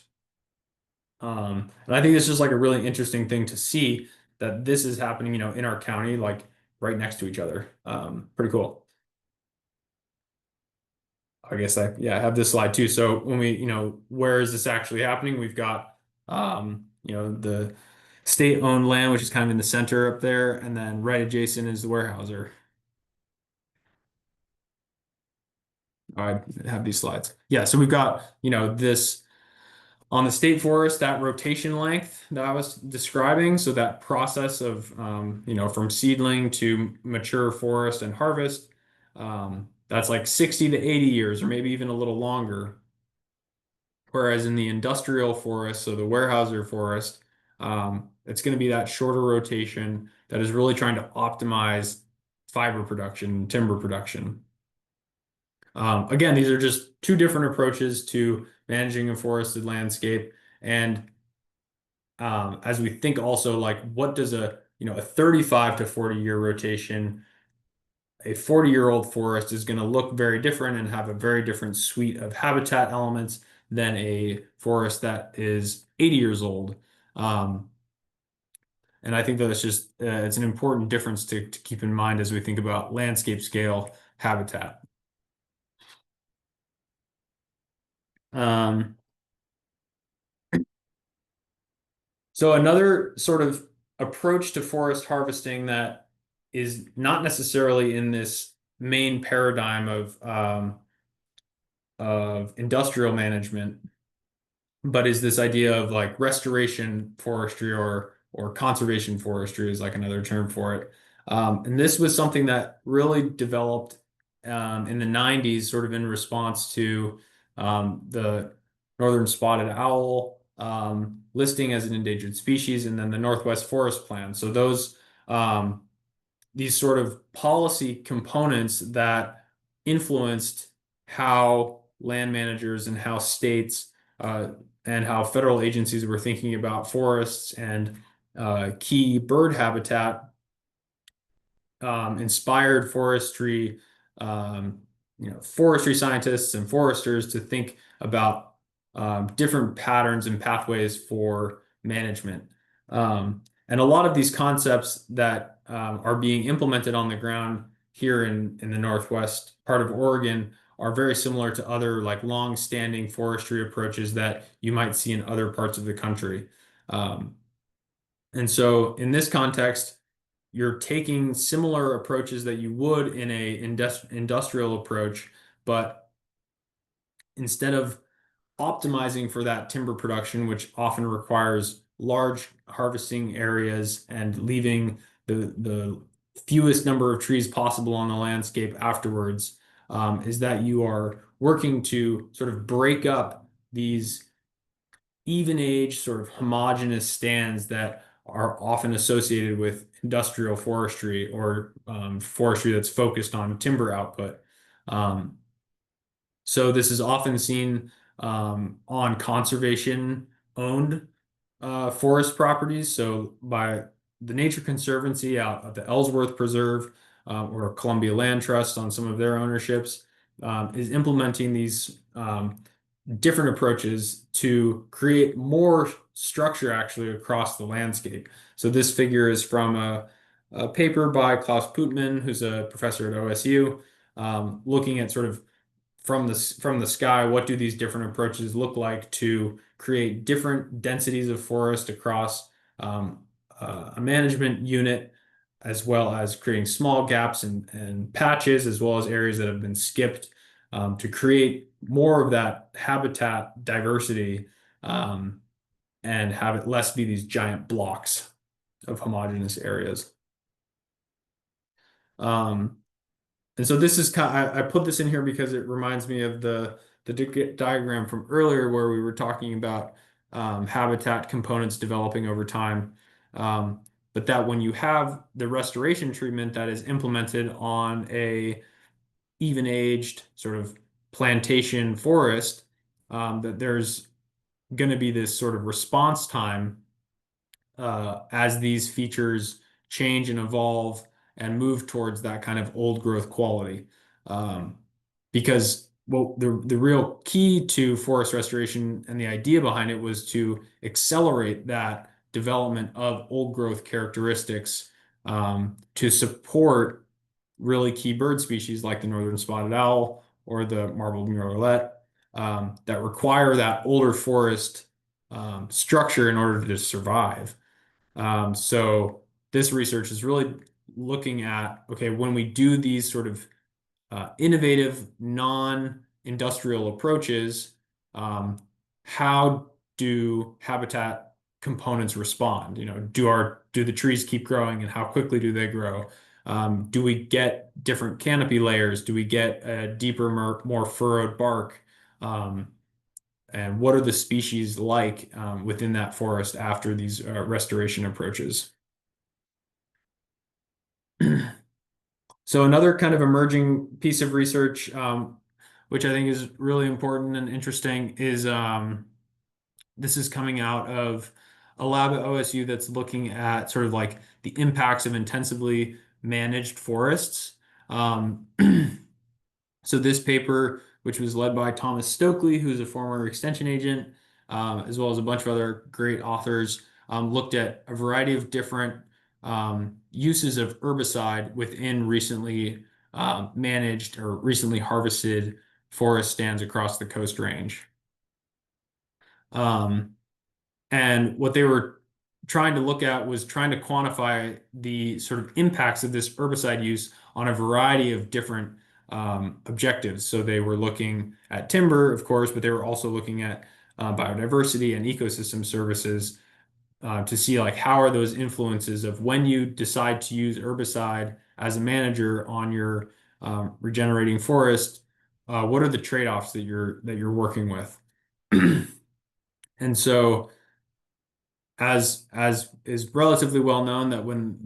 And I think this is like a really interesting thing to see that this is happening, in our county, like right next to each other. Pretty cool. I guess I have this slide too. So when we, where is this actually happening? We've got, the state-owned land, which is kind of in the center up there, and then right adjacent is the Weyerhaeuser. I have these slides. Yeah, so we've got, this on the state forest, that rotation length that I was describing. So that process of, from seedling to mature forest and harvest, that's like 60 to 80 years, or maybe even a little longer. Whereas in the industrial forest, so the Weyerhaeuser forest, it's going to be that shorter rotation that is really trying to optimize fiber production, timber production. Again, these are just two different approaches to managing a forested landscape. And as we think also, like, what does a 35 to 40-year rotation, a 40-year-old forest is going to look very different and have a very different suite of habitat elements than a forest that is 80 years old. And I think that it's just, it's an important difference to keep in mind as we think about landscape scale habitat. So another sort of approach to forest harvesting that is not necessarily in this main paradigm of industrial management, but is this idea of like restoration forestry or conservation forestry is like another term for it. And this was something that really developed in the 90s, sort of in response to the northern spotted owl listing as an endangered species, and then the Northwest Forest Plan. So those these sort of policy components that influenced how land managers and how states and how federal agencies were thinking about forests and key bird habitat, inspired forestry, forestry scientists and foresters to think about different patterns and pathways for management. And a lot of these concepts that are being implemented on the ground here in the northwest part of Oregon are very similar to other like long-standing forestry approaches that you might see in other parts of the country. And so in this context, you're taking similar approaches that you would in a industrial approach, but instead of optimizing for that timber production, which often requires large harvesting areas and leaving the fewest number of trees possible on the landscape afterwards, is that you are working to sort of break up these even age, sort of homogeneous stands that are often associated with industrial forestry or forestry that's focused on timber output. So this is often seen on conservation-owned forest properties. So by the Nature Conservancy out at the Ellsworth Preserve or Columbia Land Trust on some of their ownerships is implementing these different approaches to create more structure actually across the landscape. So this figure is from a paper by Klaus Putman, who's a professor at OSU, looking at sort of from the sky, what do these different approaches look like to create different densities of forest across a management unit, as well as creating small gaps and patches, as well as areas that have been skipped to create more of that habitat diversity and have it less be these giant blocks of homogeneous areas. And so this is I put this in here because it reminds me of the diagram from earlier where we were talking about habitat components developing over time. But that when you have the restoration treatment that is implemented on a even-aged sort of plantation forest, that there's going to be this sort of response time as these features change and evolve and move towards that kind of old growth quality. Because well, the real key to forest restoration and the idea behind it was to accelerate that development of old growth characteristics to support really key bird species like the northern spotted owl or the marbled murrelet that require that older forest structure in order to survive. So this research is really looking at, okay, when we do these sort of innovative, non-industrial approaches, how do habitat components respond? You know, do the trees keep growing and how quickly do they grow? Do we get different canopy layers? Do we get a deeper, more furrowed bark? And what are the species like within that forest after these restoration approaches? So another kind of emerging piece of research, which I think is really important and interesting, is this is coming out of a lab at OSU that's looking at sort of like the impacts of intensively managed forests. So this paper, which was led by Thomas Stokely, who's a former extension agent, as well as a bunch of other great authors, looked at a variety of different uses of herbicide within recently managed or recently harvested forest stands across the Coast Range. And what they were trying to look at was trying to quantify the sort of impacts of this herbicide use on a variety of different objectives. So they were looking at timber, of course, but they were also looking at biodiversity and ecosystem services to see like how are those influences of when you decide to use herbicide as a manager on your regenerating forest, what are the trade-offs that you're working with? And so as is relatively well known that when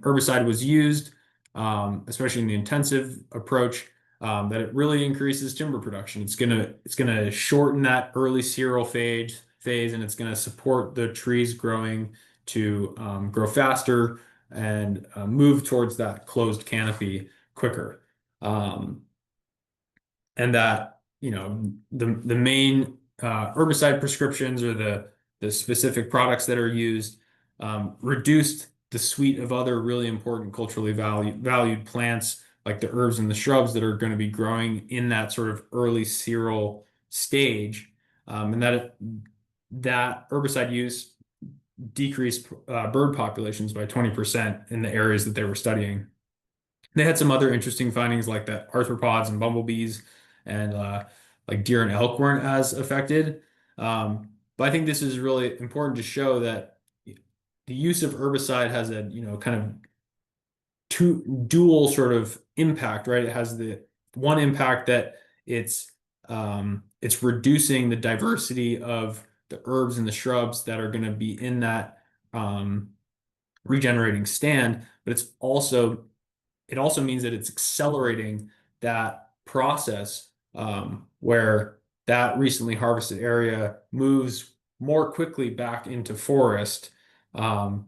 herbicide was used, especially in the intensive approach, that it really increases timber production. It's gonna shorten that early cereal phase, and it's gonna support the trees growing to grow faster and move towards that closed canopy quicker. And that, you know, the main herbicide prescriptions or the specific products that are used reduced the suite of other really important culturally valued plants like the herbs and the shrubs that are going to be growing in that sort of early cereal stage, and that herbicide use decreased bird populations by 20% in the areas that they were studying. They had some other interesting findings like that arthropods and bumblebees and like deer and elk weren't as affected. But I think this is really important to show that the use of herbicide has a, kind of dual sort of impact, right? It has the one impact that it's reducing the diversity of the herbs and the shrubs that are going to be in that regenerating stand, but it also means that it's accelerating that process where that recently harvested area moves more quickly back into forest. And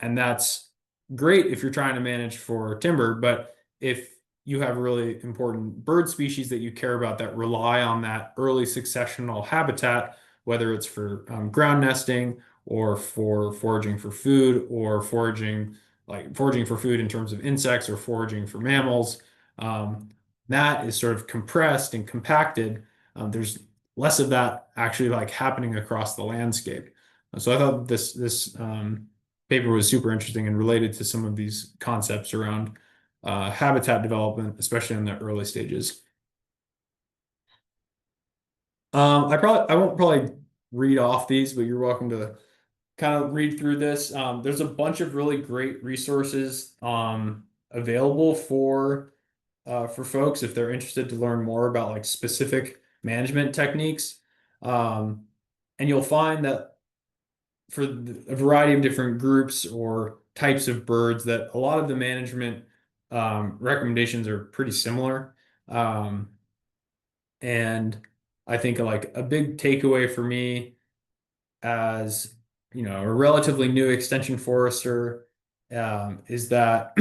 that's great if you're trying to manage for timber, but if you have really important bird species that you care about that rely on that early successional habitat, whether it's for ground nesting or for foraging for food or foraging for food in terms of insects or foraging for mammals, that is sort of compressed and compacted. There's less of that actually like happening across the landscape. So I thought this paper was super interesting and related to some of these concepts around habitat development, especially in the early stages. I won't probably read off these, but you're welcome to kind of read through this. There's a bunch of really great resources available for folks if they're interested to learn more about like specific management techniques. And you'll find that for a variety of different groups or types of birds that a lot of the management recommendations are pretty similar. And I think like a big takeaway for me as a relatively new extension forester is that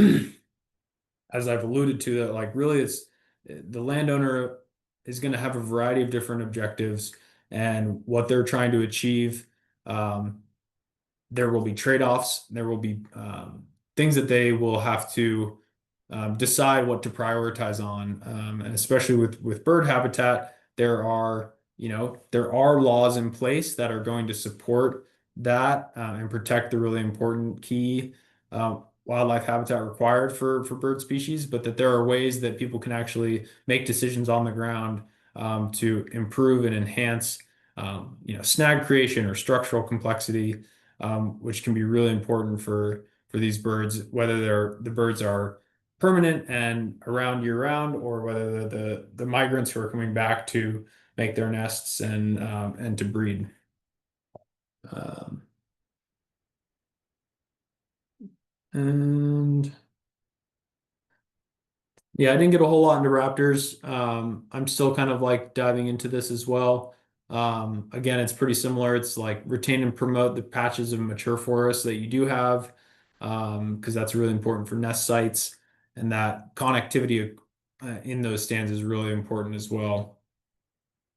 as I've alluded to, that like really it's the landowner is going to have a variety of different objectives and what they're trying to achieve. There will be trade-offs. There will be things that they will have to decide what to prioritize on, and especially with bird habitat, there are laws in place that are going to support that and protect the really important key wildlife habitat required for bird species, but that there are ways that people can actually make decisions on the ground to improve and enhance snag creation or structural complexity, which can be really important for these birds, whether the birds are permanent and around year round, or whether the migrants who are coming back to make their nests and to breed. And yeah, I didn't get a whole lot into raptors. I'm still kind of like diving into this as well. Again, it's pretty similar. It's like retain and promote the patches of mature forests that you do have, because that's really important for nest sites, and that connectivity in those stands is really important as well.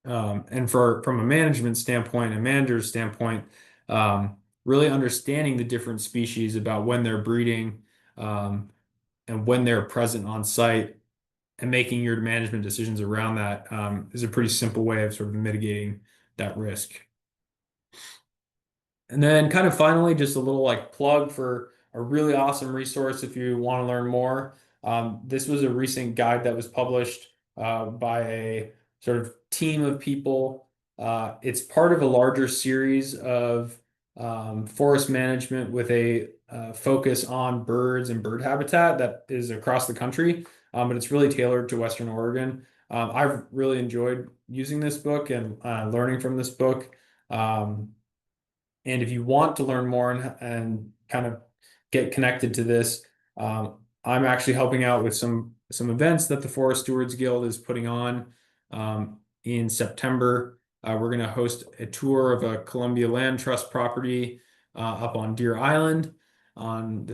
And from a management standpoint, a manager's standpoint, really understanding the different species about when they're breeding, and when they're present on site, and making your management decisions around that is a pretty simple way of sort of mitigating that risk. And then kind of finally, just a little like plug for a really awesome resource if you want to learn more. This was a recent guide that was published by a sort of team of people. It's part of a larger series of forest management with a focus on birds and bird habitat that is across the country, but it's really tailored to Western Oregon. I've really enjoyed using this book and learning from this book. And if you want to learn more and kind of get connected to this, I'm actually helping out with some events that the Forest Stewards Guild is putting on in September. We're going to host a tour of a Columbia Land Trust property up on Deer Island on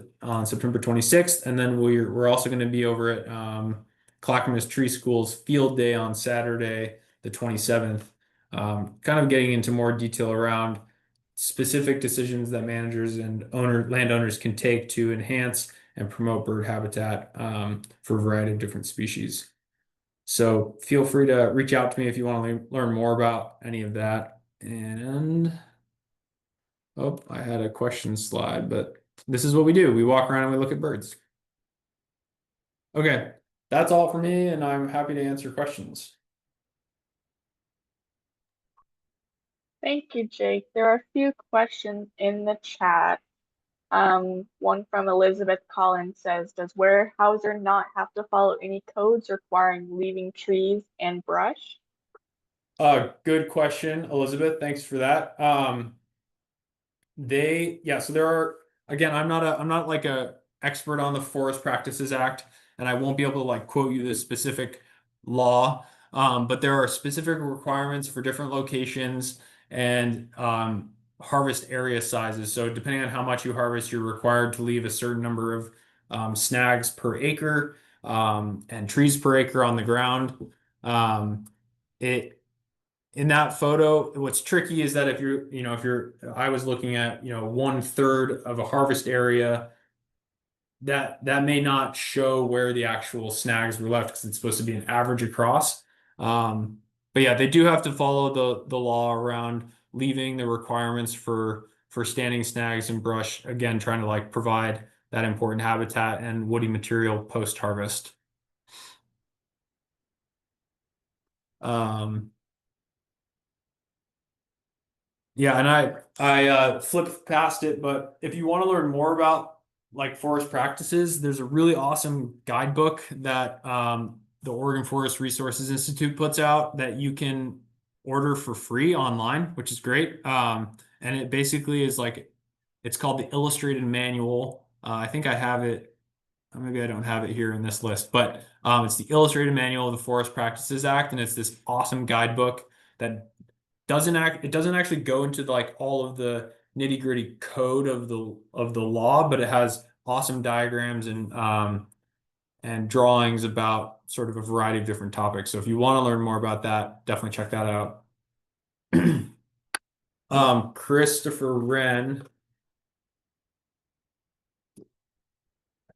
September 26th, and then we're also going to be over at Clackamas Tree School's Field Day on Saturday, the 27th, kind of getting into more detail around specific decisions that managers and landowners can take to enhance and promote bird habitat for a variety of different species. So feel free to reach out to me if you want to learn more about any of that. And oh, I had a question slide, but this is what we do. We walk around and we look at birds. Okay, that's all for me, and I'm happy to answer questions. Thank you, Jake. There are a few questions in the chat. One from Elizabeth Collins says, does Weyerhaeuser not have to follow any codes requiring leaving trees and brush? Good question, Elizabeth. Thanks for that. So there are, again, I'm not like a expert on the Forest Practices Act, and I won't be able to like quote you the specific law. But there are specific requirements for different locations and harvest area sizes. So depending on how much you harvest, you're required to leave a certain number of snags per acre and trees per acre on the ground. In that photo, what's tricky is that I was looking at, 1/3 of a harvest area, that may not show where the actual snags were left because it's supposed to be an average across. But yeah, they do have to follow the law around leaving the requirements for standing snags and brush, again, trying to like provide that important habitat and woody material post-harvest. Yeah, and I flipped past it, but if you want to learn more about like forest practices, there's a really awesome guidebook that the Oregon Forest Resources Institute puts out that you can order for free online, which is great. And it basically is like, it's called the Illustrated Manual. I think I have it, maybe I don't have it here in this list, but it's the Illustrated Manual of the Forest Practices Act, and it's this awesome guidebook that it doesn't actually go into like all of the nitty-gritty code of the law, but it has awesome diagrams and drawings about sort of a variety of different topics. So if you want to learn more about that, definitely check that out. Christopher Wren. I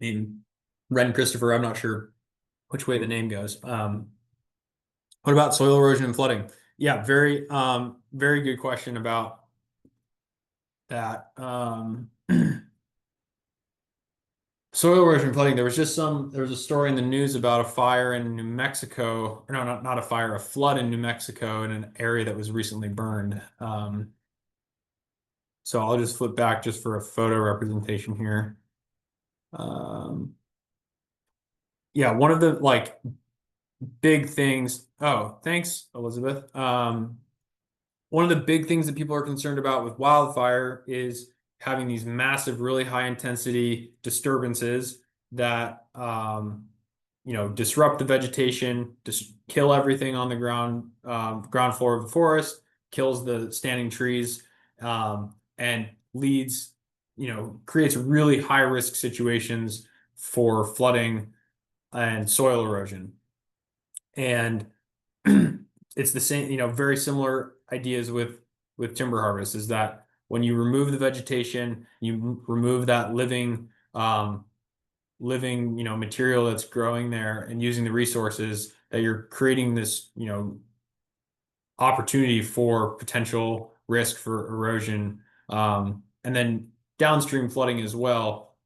mean, Wren Christopher, I'm not sure which way the name goes. What about soil erosion and flooding? Yeah, very good question about that. Soil erosion and flooding. There was a story in the news about a fire in New Mexico. Or no, not a fire, a flood in New Mexico in an area that was recently burned. So I'll just flip back just for a photo representation here. Yeah, one of the like big things. Oh, thanks, Elizabeth. One of the big things that people are concerned about with wildfire is having these massive, really high intensity disturbances that disrupt the vegetation, kill everything on the ground floor of the forest, kills the standing trees, and creates really high risk situations for flooding and soil erosion. And it's the same, very similar ideas with timber harvest, is that when you remove the vegetation, you remove that living material that's growing there and using the resources, that you're creating this, opportunity for potential risk for erosion, and then downstream flooding as well,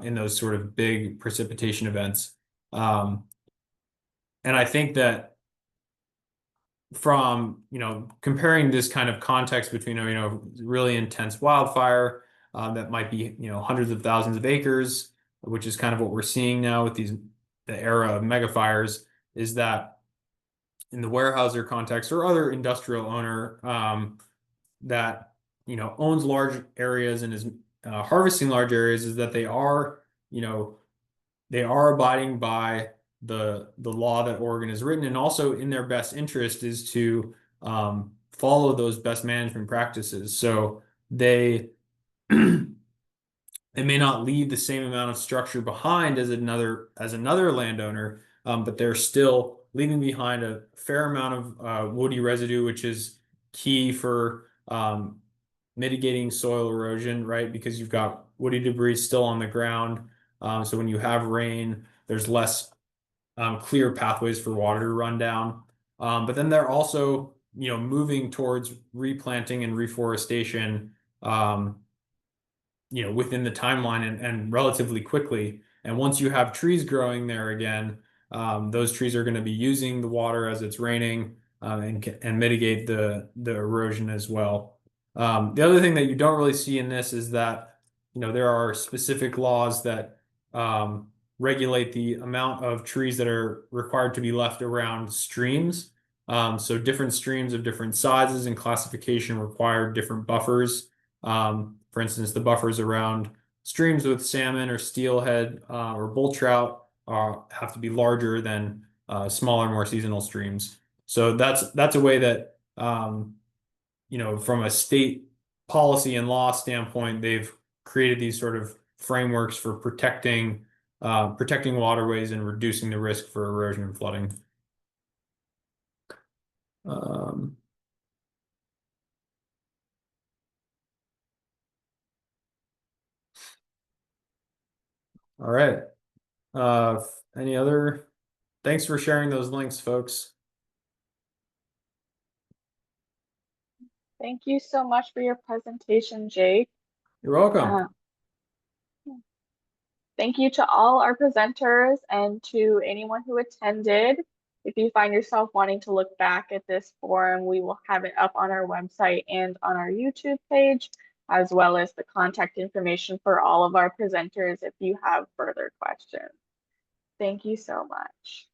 in those sort of big precipitation events. And I think that from, comparing this kind of context between, really intense wildfire that might be, hundreds of thousands of acres, which is kind of what we're seeing now with the era of mega fires, is that in the Weyerhaeuser context or other industrial owner that, owns large areas and is harvesting large areas, is that they are abiding by the law that Oregon has written, and also in their best interest is to follow those best management practices. So they may not leave the same amount of structure behind as another landowner, but they're still leaving behind a fair amount of woody residue, which is key for mitigating soil erosion, right? Because you've got woody debris still on the ground. So when you have rain, there's less clear pathways for water to run down. But then they're also, moving towards replanting and reforestation, within the timeline and relatively quickly. And once you have trees growing there again, those trees are going to be using the water as it's raining, and mitigate the erosion as well. The other thing that you don't really see in this is that, there are specific laws that regulate the amount of trees that are required to be left around streams. So different streams of different sizes and classification require different buffers. For instance, the buffers around streams with salmon or steelhead or bull trout have to be larger than smaller, more seasonal streams. So that's a way that from a state policy and law standpoint, they've created these sort of frameworks for protecting waterways and reducing the risk for erosion and flooding. All right. Any other? Thanks for sharing those links, folks. Thank you so much for your presentation, Jake. You're welcome. Thank you to all our presenters and to anyone who attended. If you find yourself wanting to look back at this forum, we will have it up on our website and on our YouTube page, as well as the contact information for all of our presenters if you have further questions. Thank you so much.